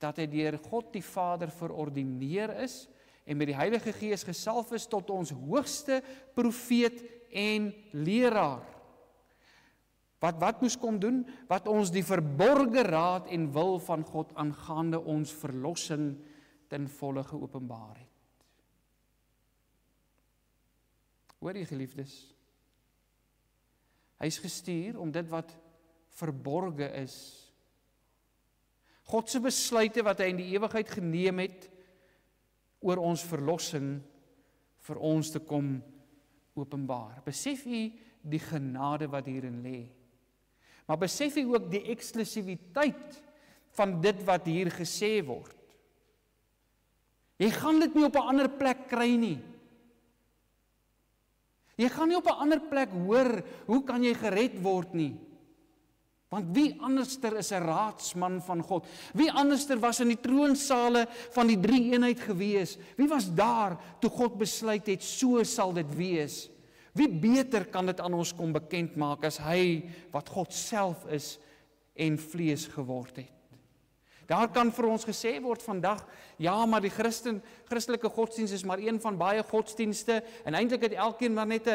dat hy deur God die Vader verordineer is en met die Heilige Gees gesalf is tot ons hoogste profeet en leraar. Wat moes kom doen? Wat ons die verborge raad en wil van God aangaande ons verlossing ten volle geopenbaar het. Hoor die geliefdes, hy is gestuur om dit wat verborge is, God se besluite wat hy in die ewigheid geneem het oor ons verlossing vir ons te kom openbaar. Besef u die genade wat hierin lê? Maar besef u ook die eksklusiwiteit van dit wat hier gesê word? Jy gaan dit nie op 'n ander plek kry nie. Jy gaan nie op 'n ander plek hoor, hoe kan jy gered word nie? Want wie anderster is 'n raadsman van God? Wie anderster was in die troonsale van die drie-eenheid gewees? Wie was daar toe God besluit het, so sal dit wees? Wie beter kan dit aan ons kom bekend maak as hy wat God self is en vlees geword het? Daar kan vir ons gesê word vandag, ja, maar die Christelike godsdienst is maar een van baie godsdienste en eintlik het elkeen maar net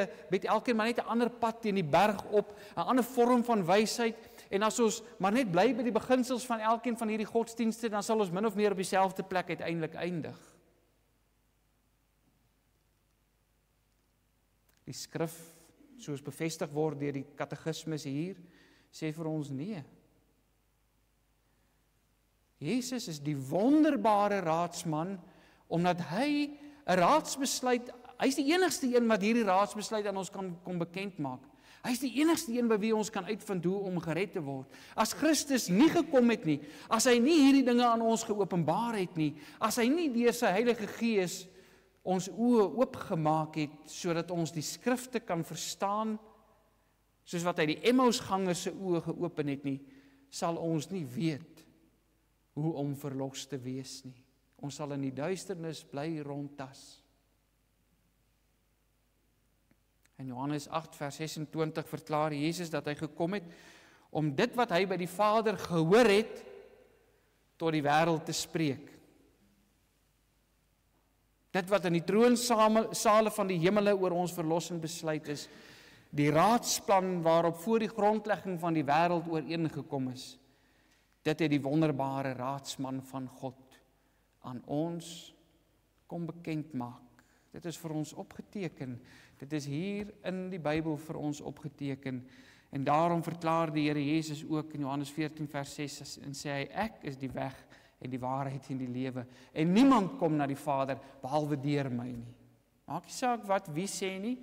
'n ander pad teen die berg op, 'n ander vorm van wysheid. En as ons maar net bly by die beginsels van elkeen van hierdie godsdienste, dan sal ons min of meer op dieselfde plek uiteindelik eindig. Die skrif, soos bevestig word deur die katekismes hier, sê vir ons nee. Jesus is die wonderbare raadsman, omdat hy 'n raadsbesluit, hy is die enigste een wat hierdie raadsbesluit aan ons kan kom bekend maak. Hy is die enigste een by wie ons kan uitvind hoe om gered te word. As Christus nie gekom het nie, as hy nie hierdie dinge aan ons geopenbaar het nie, as hy nie deur sy Heilige Gees ons oë oopgemaak het, sodat ons die skrifte kan verstaan, soos wat hy die Emmausganger se oë geopen het nie, sal ons nie weet hoe om verlos te wees nie. Ons sal in die duisternis bly rondtas. In Johannes 8 vers 26 verklaar Jesus dat hy gekom het om dit wat hy by die Vader gehoor het, tot die wêreld te spreek. Dit wat in die troonsale van die hemele oor ons verlossing besluit is, die raadsplan waarop voor die grondlegging van die wêreld ooreengekom is, dit het die wonderbare raadsman van God aan ons kom bekend maak. Dit is vir ons opgeteken. Dit is hier in die Bybel vir ons opgeteken. En daarom verklaar die Here Jesus ook in Johannes 14 vers 6 en sê hy, ek is die weg en die waarheid en die lewe. En niemand kom na die Vader behalwe deur my nie. Maak nie saak wat wie sê nie.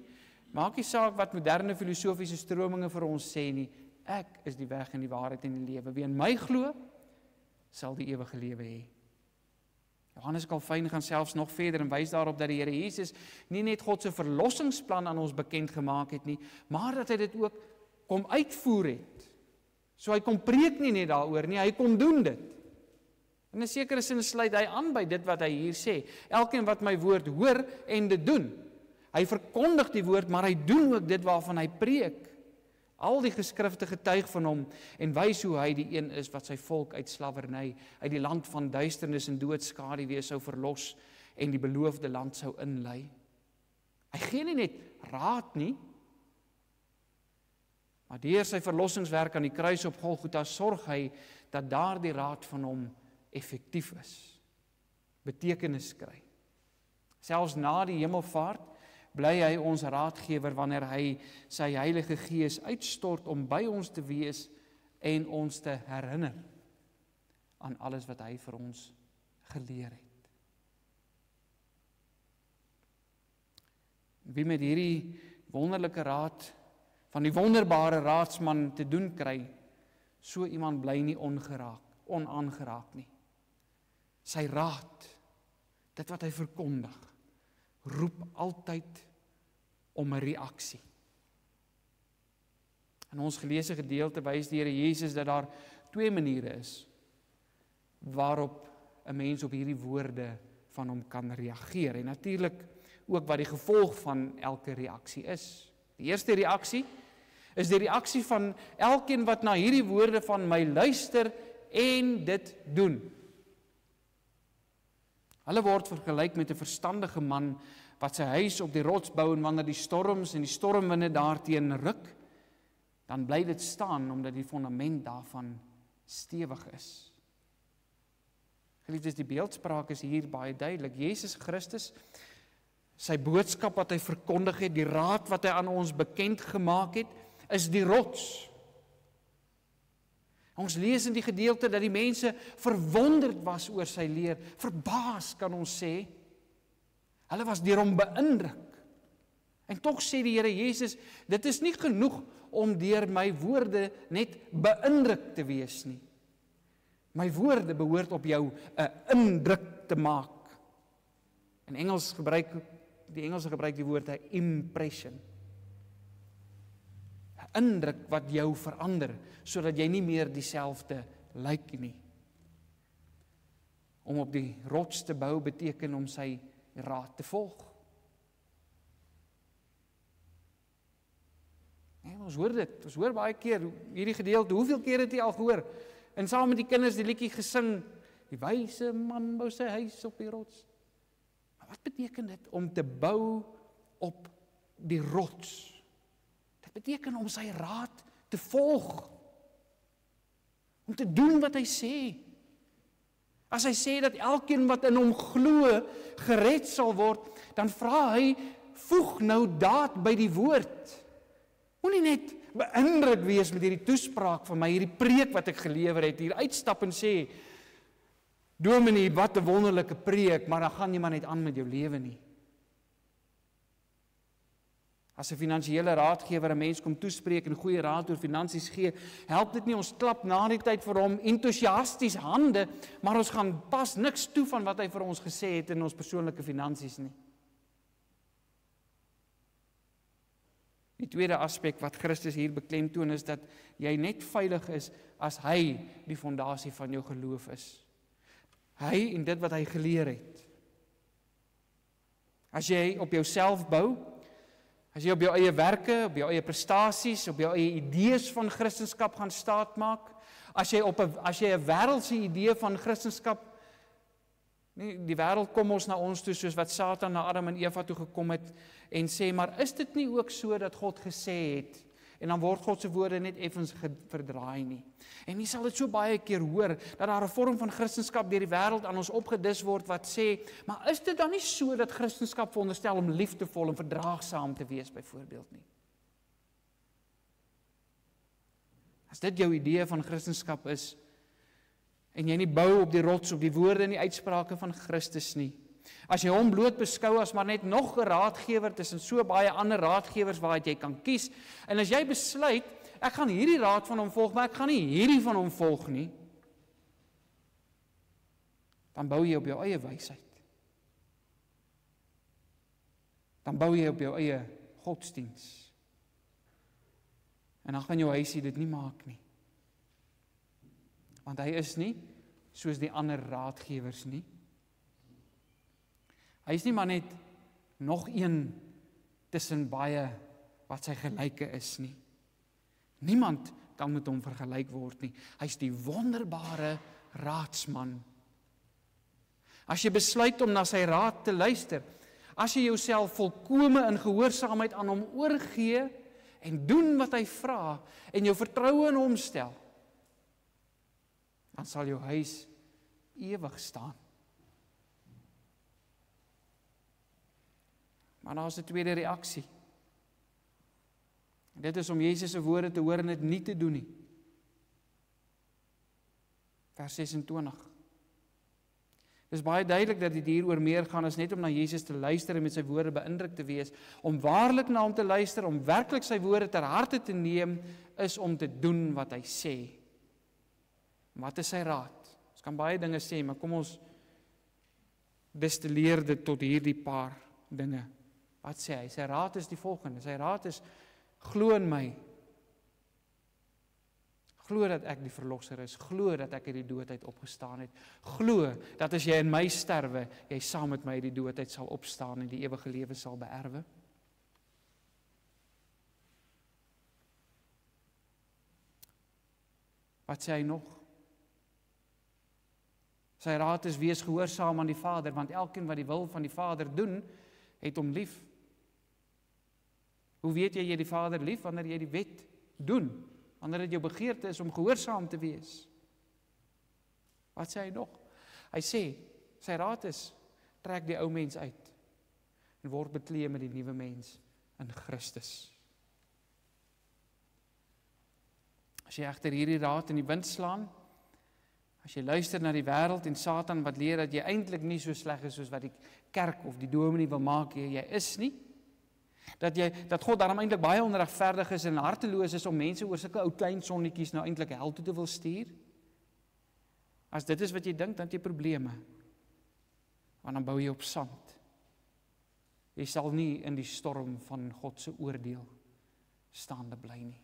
Maak nie saak wat moderne filosofiese strominge vir ons sê nie. Ek is die weg en die waarheid en die lewe. Wie in my glo, sal die ewige lewe hê. Johannes Calvin gaan selfs nog verder en wys daarop dat die Here Jesus nie net God se verlossingsplan aan ons bekend gemaak het nie, maar dat hy dit ook kom uitvoer het. So hy kom preek nie net daaroor nie, hy kom doen dit. In 'n sekere sin sluit hy aan by dit wat hy hier sê. Elkeen wat my woord hoor en dit doen. Hy verkondig die woord, maar hy doen ook dit waarvan hy preek. Al die geskrifte getuig van hom en wys hoe hy die een is wat sy volk uit slawerny, uit die land van duisternis en doodskaduwee sou verlos en die beloofde land sou inlei. Hy gee nie net raad nie, maar deur sy verlossingswerk aan die kruis op Golgotha sorg hy dat daardie raad van hom effektief is, betekenis kry. Selfs na die hemelvaart bly hy ons raadgewer wanneer hy sy Heilige Gees uitstort om by ons te wees en ons te herinner aan alles wat hy vir ons geleer het. Wie met hierdie wonderlike raad van die wonderbare raadsman te doen kry, so iemand bly nie onaangeraak nie. Sy raad, dit wat hy verkondig, roep altyd om 'n reaksie. In ons geleesde gedeelte wys die Here Jesus dat daar twee maniere is waarop 'n mens op hierdie woorde van hom kan reageer. En natuurlik ook wat die gevolg van elke reaksie is. Die eerste reaksie is die reaksie van elkeen wat na hierdie woorde van my luister en dit doen. Hulle word vergelyk met 'n verstandige man wat sy huis op die rots bou en wanneer die storms en die stormwinde daarteen ruk, dan bly dit staan omdat die fondament daarvan stewig is. Geliefdes, die beeldspraak is hier baie duidelik. Jesus Christus, sy boodskap wat hy verkondig het, die raad wat hy aan ons bekend gemaak het, is die rots. Ons lees in die gedeelte dat die mense verwonderd was oor sy leer, verbaas kan ons sê. Hulle was deur hom beïndruk. En tog sê die Here Jesus, dit is nie genoeg om deur my woorde net beïndruk te wees nie. My woorde behoort op jou 'n indruk te maak. In Engels gebruik die woord 'n impression. 'n Indruk wat jou verander, sodat jy nie meer dieselfde lyk nie. Om op die rots te bou beteken om sy raad te volg. En ons hoor dit, ons hoor baie keer hierdie gedeelte, hoeveel keer het jy al gehoor? En saam met die kinders die liedjie gesing, die wyse man bou sy huis op die rots. Maar wat beteken dit om te bou op die rots? Dit beteken om sy raad te volg. Om te doen wat hy sê. As hy sê dat elkeen wat in hom glo gered sal word, dan vra hy, voeg nou daad by die woord. Moenie net beïndruk wees met hierdie toespraak van my, hierdie preek wat ek gelewer het, hier uitstap en sê, dominee, wat 'n wonderlike preek, maar dan gaan jy maar net aan met jou lewe nie. As 'n finansiële raadgewer 'n mens kom toespreek en goeie raad oor finansies gee, help dit nie ons klap na die tyd vir hom entoesiasties hande, maar ons gaan pas niks toe van wat hy vir ons gesê het in ons persoonlike finansies nie. Die tweede aspek wat Christus hier beklemtoon is dat jy net veilig is as hy die fondasie van jou geloof is. Hy en dit wat hy geleer het. As jy op jouself bou, as jy op jou eie werke, op jou eie prestasies, op jou eie idees van Christendom gaan staatmaak, as jy 'n wêreldse idee van Christendom, die wêreld kom ons na ons toe soos wat Satan na Adam en Eva toe gekom het en sê, maar is dit nie ook so dat God gesê het? En dan word God se woorde net effens verdraai nie. En jy sal dit so baie keer hoor, dat daar 'n vorm van Christendom deur die wêreld aan ons opgedis word wat sê, maar is dit dan nie so dat Christendom veronderstel om liefdevol en verdraagsaam te wees byvoorbeeld nie? As dit jou idee van Christendom is, en jy nie bou op die rots, op die woorde en die uitsprake van Christus nie, as jy hom bloot beskou as maar net nog 'n raadgewer tussen so baie ander raadgewers waaruit jy kan kies, en as jy besluit, ek gaan hierdie raad van hom volg, maar ek gaan nie hierdie van hom volg nie, dan bou jy op jou eie wysheid. Dan bou jy op jou eie godsdiens. En dan gaan jou huisie dit nie maak nie. Want hy is nie soos die ander raadgewers nie. Hy is nie maar net nog een tussen baie wat sy gelyke is nie. Niemand kan met hom vergelyk word nie. Hy is die wonderbare raadsman. As jy besluit om na sy raad te luister, as jy jouself volkome in gehoorsaamheid aan hom oorgee en doen wat hy vra en jou vertroue in hom stel, dan sal jou huis ewig staan. Maar daar is 'n tweede reaksie. En dit is om Jesus se woorde te hoor en dit nie te doen nie. Vers 26. Dit is baie duidelik dat dit hier oor meer gaan as net om na Jesus te luister en met sy woorde beïndruk te wees. Om waarlik na hom te luister, om werklik sy woorde ter harte te neem, is om te doen wat hy sê. Wat is sy raad? Ons kan baie dinge sê, maar kom ons distilleer dit tot hierdie paar dinge. Wat sê hy? Sy raad is die volgende. Sy raad is, glo in my. Glo dat ek die verlosser is. Glo dat ek uit die dood uit opgestaan het. Glo dat as jy in my sterwe, jy saam met my uit die dood uit sal opstaan en die ewige lewe sal beerwe. Wat sê hy nog? Sy raad is wees gehoorsaam aan die Vader, want elkeen wat die wil van die Vader doen, het hom lief. Hoe weet jy die Vader lief? Wanneer jy die wet doen, wanneer dit jou begeerte is om gehoorsaam te wees. Wat sê hy nog? Hy sê, sy raad is, trek die ou mens uit en word bekleed met die nuwe mens in Christus. As jy agter hierdie raad in die wind slaan, as jy luister na die wêreld en Satan wat leer dat jy eintlik nie so sleg is soos wat die kerk of die dominee wil maak, jy is nie, dat God daarom eintlik baie onregverdig is en harteloos is om mense oor sulke ou klein sonnetjies nou eintlik hel toe te wil stuur. As dit is wat jy dink, dan het jy probleme. Want dan bou jy op sand. Jy sal nie in die storm van God se oordeel staande bly nie.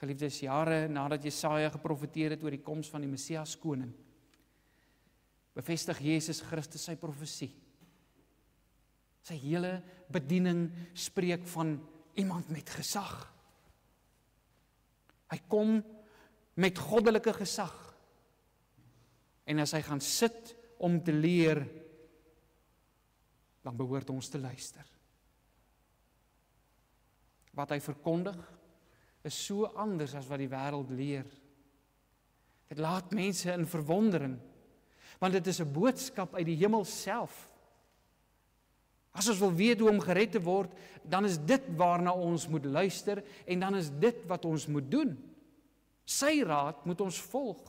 Geliefdes, jare nadat Jesaja geprofeteer het oor die koms van die Messias koning, bevestig Jesus Christus sy profesie. Sy hele bediening spreek van iemand met gesag. Hy kom met goddelike gesag. En as hy gaan sit om te leer, dan behoort ons te luister. Wat hy verkondig, is so anders as wat die wêreld leer. Dit laat mense in verwondering, want dit is 'n boodskap uit die hemel self. As ons wil weet hoe om gered te word, dan is dit waarna ons moet luister en dan is dit wat ons moet doen. Sy raad moet ons volg.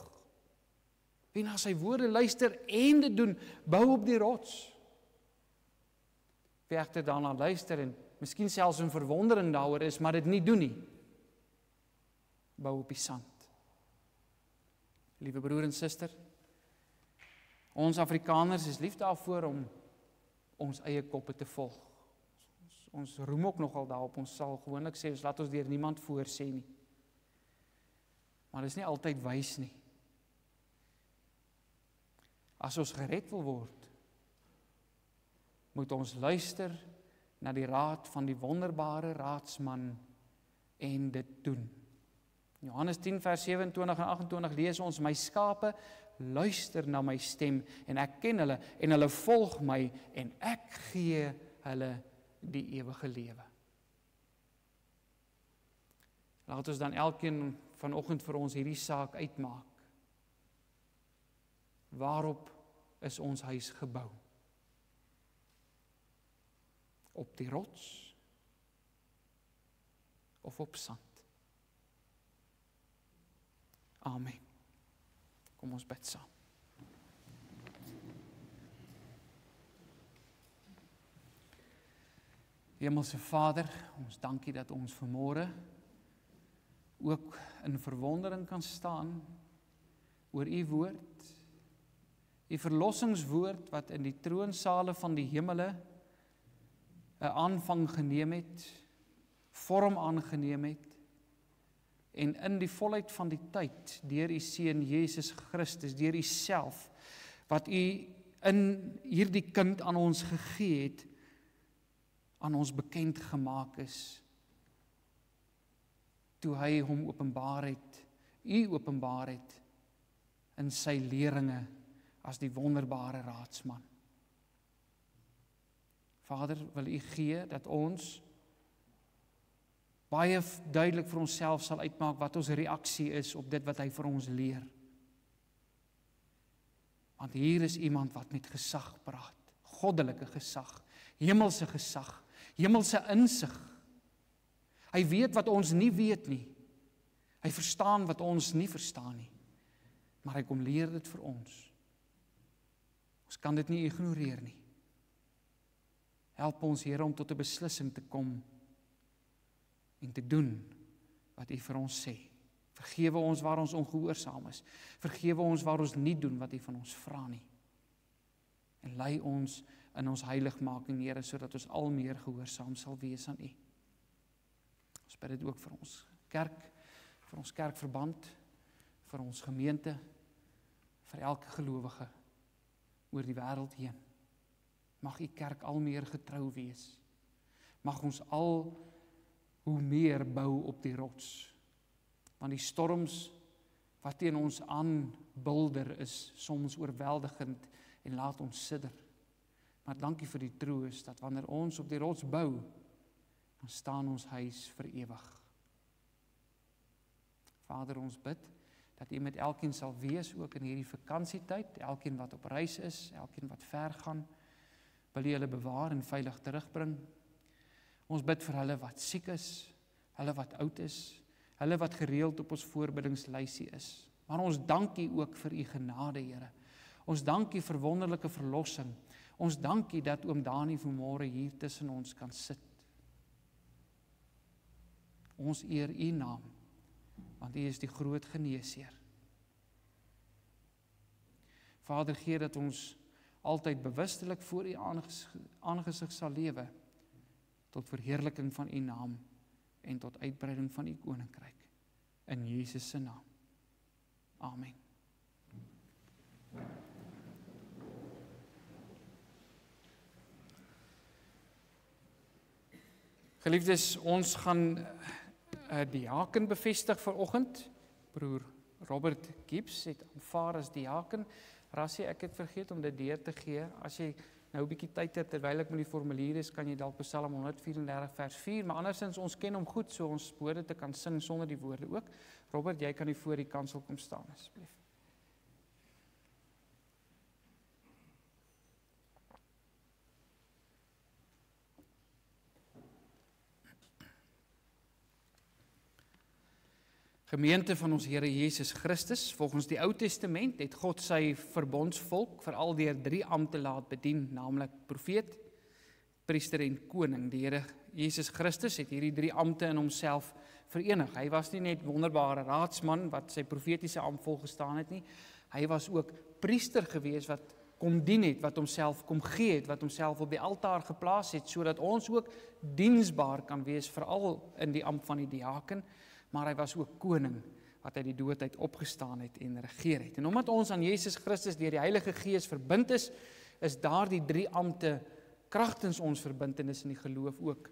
Wie na sy woorde luister en dit doen, bou op die rots. Wie egter daarna luister en miskien selfs in verwondering daaroor is, maar dit nie doen nie, bou op die sand. Liewe broer en suster, ons Afrikaners is lief daarvoor om ons eie koppe te volg. Ons roem ook nogal daarop, ons sal gewoonlik sê, ons laat ons deur niemand voorsê nie. Maar dit is nie altyd wys nie. As ons gered wil word, moet ons luister na die raad van die wonderbare raadsman en dit doen. Johannes 10 vers 27 en 28 lees ons, my skape luister na my stem en ek ken hulle en hulle volg my en ek gee hulle die ewige lewe. Laat ons dan elkeen vanoggend vir ons hierdie saak uitmaak. Waarop is ons huis gebou? Op die rots of op sand? Amen. Kom ons bid saam. Hemelse Vader, ons dankie dat ons vanmôre ook in verwondering kan staan oor u woord, u verlossingswoord wat in die troonsale van die hemele 'n aanvang geneem het, vorm aangeneem het, en in die volheid van die tyd, deur u seun Jesus Christus, deur u self, wat u in hierdie kind aan ons gegee het, aan ons bekend gemaak is, toe hy hom openbaar het, u openbaar het, in sy leringe, as die wonderbare raadsman. Vader, wil u gee dat ons baie duidelik vir onsself sal uitmaak wat ons reaksie is op dit wat hy vir ons leer. Want hier is iemand wat met gesag praat, goddelike gesag, hemelse gesag, hemelse insig. Hy weet wat ons nie weet nie. Hy verstaan wat ons nie verstaan nie. Maar hy kom leer dit vir ons. Ons kan dit nie ignoreer nie. Help ons, Here, om tot 'n beslissing te kom en te doen wat u vir ons sê. Vergewe ons waar ons ongehoorsaam is. Vergewe ons waar ons nie doen wat u van ons vra nie. En lei ons in ons heiligmaking, Here, sodat ons al meer gehoorsaam sal wees aan u. Ons bid dit ook vir ons kerk, vir ons kerkverband, vir ons gemeente, vir elke gelowige oor die wêreld heen. Mag u kerk al meer getrou wees. Mag ons al hoe meer bou op die rots. Want die storms wat teen ons aanbulder is soms oorweldigend en laat ons sidder. Maar dankie vir die troos dat wanneer ons op die rots bou, dan staan ons huis vir ewig. Vader, ons bid dat U met elkeen sal wees, ook in hierdie vakansietyd, elkeen wat op reis is, elkeen wat ver gaan, wil U hulle bewaar en veilig terugbring. Ons bid vir hulle wat siek is, hulle wat oud is, hulle wat gereeld op ons voorbiddingslysie is. Maar ons dank U ook vir U genade, Here. Ons dank U vir wonderlike verlossing. Ons dank U dat oom Dani vanmôre hier tussen ons kan sit. Ons eer U naam, want U is die groot geneesheer. Vader, gee dat ons altyd bewustelik voor U aangesig sal lewe, tot verheerliking van U naam en tot uitbreiding van U koninkryk. In Jesus se naam. Amen. Geliefdes, ons gaan 'n diaken bevestig vanoggend. Broer Robert Gibbs het aanvaar as diaken. Rassie, ek het vergeet om dit deur te gee. As jy nou 'n bietjie tyd het terwyl ek met die formulier is, kan jy dalk Psalm 134 vers 4, maar andersins ons ken hom goed, so ons woorde te kan sing sonder die woorde ook. Robert, jy kan hier voor die kansel kom staan asseblief. Gemeente van ons Here Jesus Christus, volgens die Ou Testament het God sy verbondsvolk veral deur 3 ampte laat bedien, naamlik profeet, priester en koning. Die Here Jesus Christus het hierdie 3 ampte in homself verenig. Hy was nie net wonderbare raadsman wat sy profetiese ampt volgestaan het nie, hy was ook priester gewees wat kom dien het, wat homself kom gee het, wat homself op die altaar geplaas het, sodat ons ook diensbaar kan wees, veral in die ampt van die diaken, maar hy was ook koning, wat uit die dood uit opgestaan het en regeer het. En omdat ons aan Jesus Christus deur die Heilige Gees verbind is daardie 3 ampte kragtens ons verbintenis in die geloof ook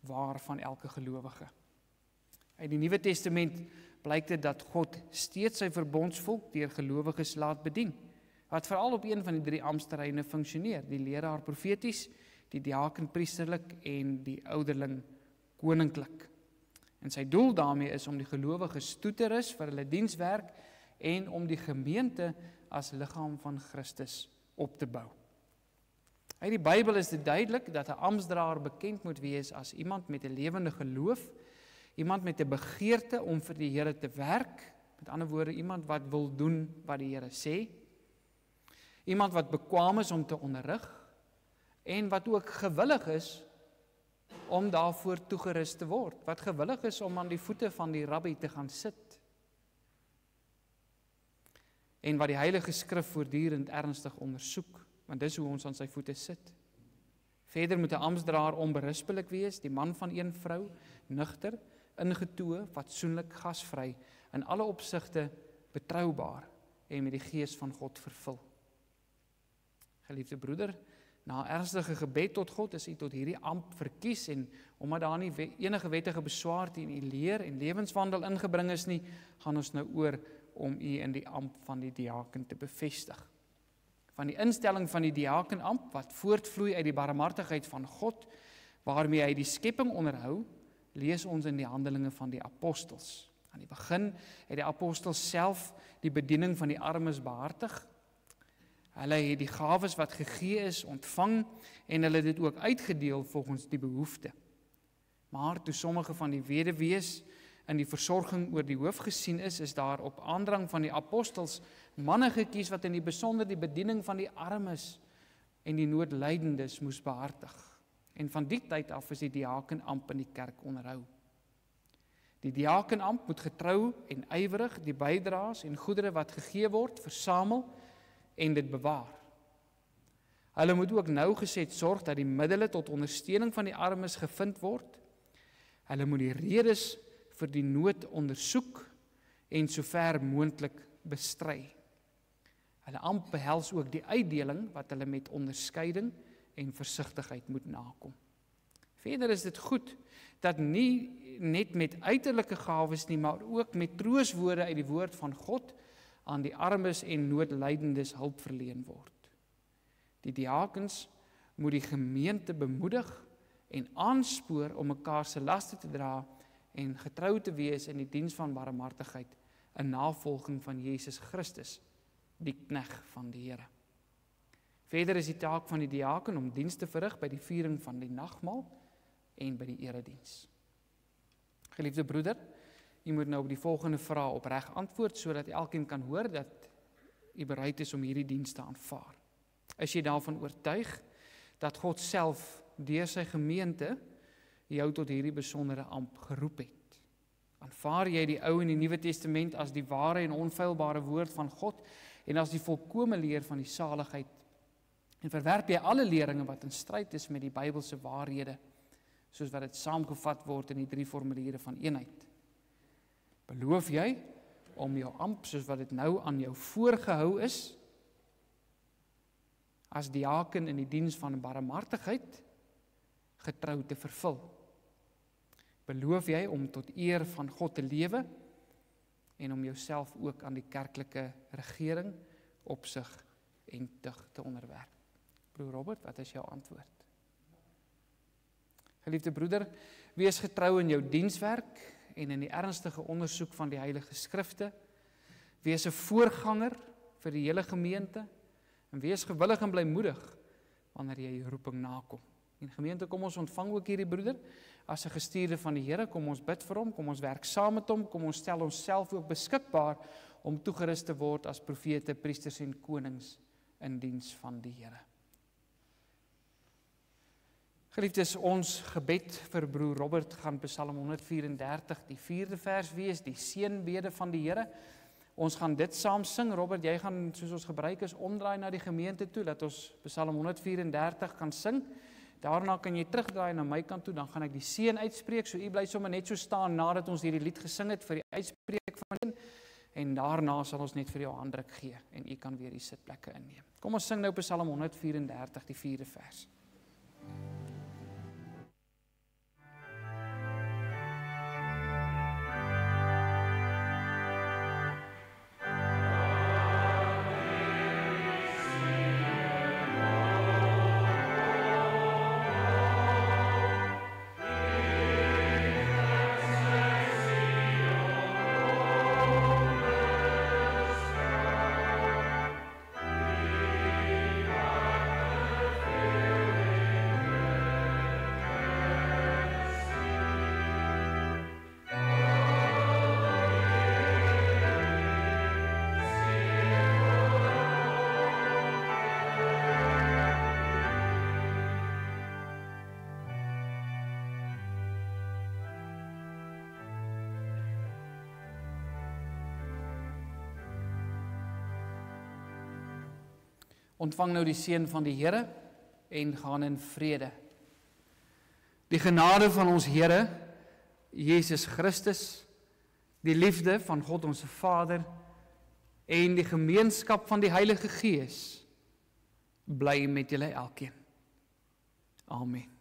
waar van elke gelowige. Uit die Nuwe Testament blyk dit dat God steeds sy verbondsvolk deur gelowiges laat bedien, wat veral op een van die 3 amptsterreine funksioneer, die leraar profeties, die diaken priesterlik en die ouderling koninklik. En sy doel daarmee is om die gelowiges toe te rus vir hulle dienswerk en om die gemeente as liggaam van Christus op te bou. Uit die Bybel is dit duidelik dat 'n amptdraer bekend moet wees as iemand met 'n lewende geloof, iemand met 'n begeerte om vir die Here te werk, met ander woorde iemand wat wil doen wat die Here sê, iemand wat bekwaam is om te onderrig en wat ook gewillig is om daarvoor toegerus te word, wat gewillig is om aan die voete van die rabbi te gaan sit, en wat die Heilige Skrif voortdurend ernstig ondersoek, want dis hoe ons aan sy voete sit. Verder moet 'n amptdraer onberispelik wees, die man van een vrou, nugter, ingetoe, fatsoenlik, gasvry, in alle opsigte betroubaar en met die Gees van God vervul. Geliefde broeder, na ernstige gebed tot God is u tot hierdie ampt verkies en omdat daar nie enige wettige beswaar teen u leer en lewenswandel ingebring is nie, gaan ons nou oor om u in die ampt van die diaken te bevestig. Van die instelling van die diakenampt wat voortvloei uit die barmhartigheid van God, waarmee hy die skepping onderhou, lees ons in die Handelinge van die Apostels. Aan die begin het die apostels self die bediening van die armes behartig. Hulle het die gawes wat gegee is ontvang en hulle het dit ook uitgedeel volgens die behoefte. Maar toe sommige van die weduwees in die versorging oor die hoof gesien is daar op aandrang van die apostels manne gekies wat in die besonder die bediening van die armes en die noodlydendes moes behartig. En van die tyd af is die diakenampt in die kerk onderhou. Die diakenampt moet getrou en ywerig die bydraes en goedere wat gegee word versamel en dit bewaar. Hulle moet ook nougeset sorg dat die middele tot ondersteuning van die armes gevind word. Hulle moet die redes vir die nood ondersoek en sover moontlik bestry. Hulle ampt behels ook die uitdeling wat hulle met onderskeiding en versigtigheid moet nakom. Verder is dit goed dat nie net met uiterlike gawes nie, maar ook met troostwoorde uit die woord van God aan die armes en noodlydendes hulp verleen word. Die diakens moet die gemeente bemoedig en aanspoor om mekaar se laste te dra en getrou te wees in die diens van barmhartigheid, in navolging van Jesus Christus, die knegt van die Here. Verder is die taak van die diaken om diens te verrig by die viering van die nagmaal en by die erediens. Geliefde broeder, jy moet nou op die volgende vraag opreg antwoord, sodat elkeen kan hoor dat jy bereid is om hierdie diens te aanvaar. Is jy daarvan oortuig dat God self deur sy gemeente jou tot hierdie besondere amp geroep het? Aanvaar jy die Ou en die Nuwe Testament as die ware en onfeilbare woord van God en as die volkome leer van die saligheid? En verwerp jy alle leringe wat in stryd is met die Bybelse waarhede, soos wat dit saamgevat word in die 3 formuliere van eenheid? Beloof jy om jou amp, soos wat dit nou aan jou voorgehou is, as diaken in die diens van barmhartigheid, getrou te vervul? Beloof jy om tot eer van God te lewe en om jouself ook aan die kerklike regering, opsig en tug te onderwerp? Broer Robert, wat is jou antwoord? Geliefde broeder, wees getrou in jou dienswerk en in die ernstige ondersoek van die Heilige Skrifte. Wees 'n voorganger vir die hele gemeente en wees gewillig en blymoedig wanneer jy jou roeping nakom. En gemeente, kom ons ontvang ook hierdie broeder as 'n gestuurde van die Here. Kom ons bid vir hom, kom ons werk saam met hom, kom ons stel onsself ook beskikbaar om toegerus te word as profete, priesters en konings in diens van die Here. Geliefdes, ons gebed vir broer Robert gaan Psalm 134, die 4de vers wees, die seënbede van die Here. Ons gaan dit saam sing. Robert, jy gaan, soos ons gebruik is, omdraai na die gemeente toe, dat ons Psalm 134 kan sing. Daarna kan jy terugdraai na my kant toe, dan gaan ek die seën uitspreek, so u bly sommer net so staan nadat ons hierdie lied gesing het vir die uitspreek van seën, en daarna sal ons net vir jou handdruk gee, en u kan weer die sitplekke inneem. Kom ons sing nou Psalm 134, die 4de vers. Ontvang nou die seën van die Here en gaan in vrede. Die genade van ons Here, Jesus Christus, die liefde van God ons Vader en die gemeenskap van die Heilige Gees bly met julle elkeen. Amen.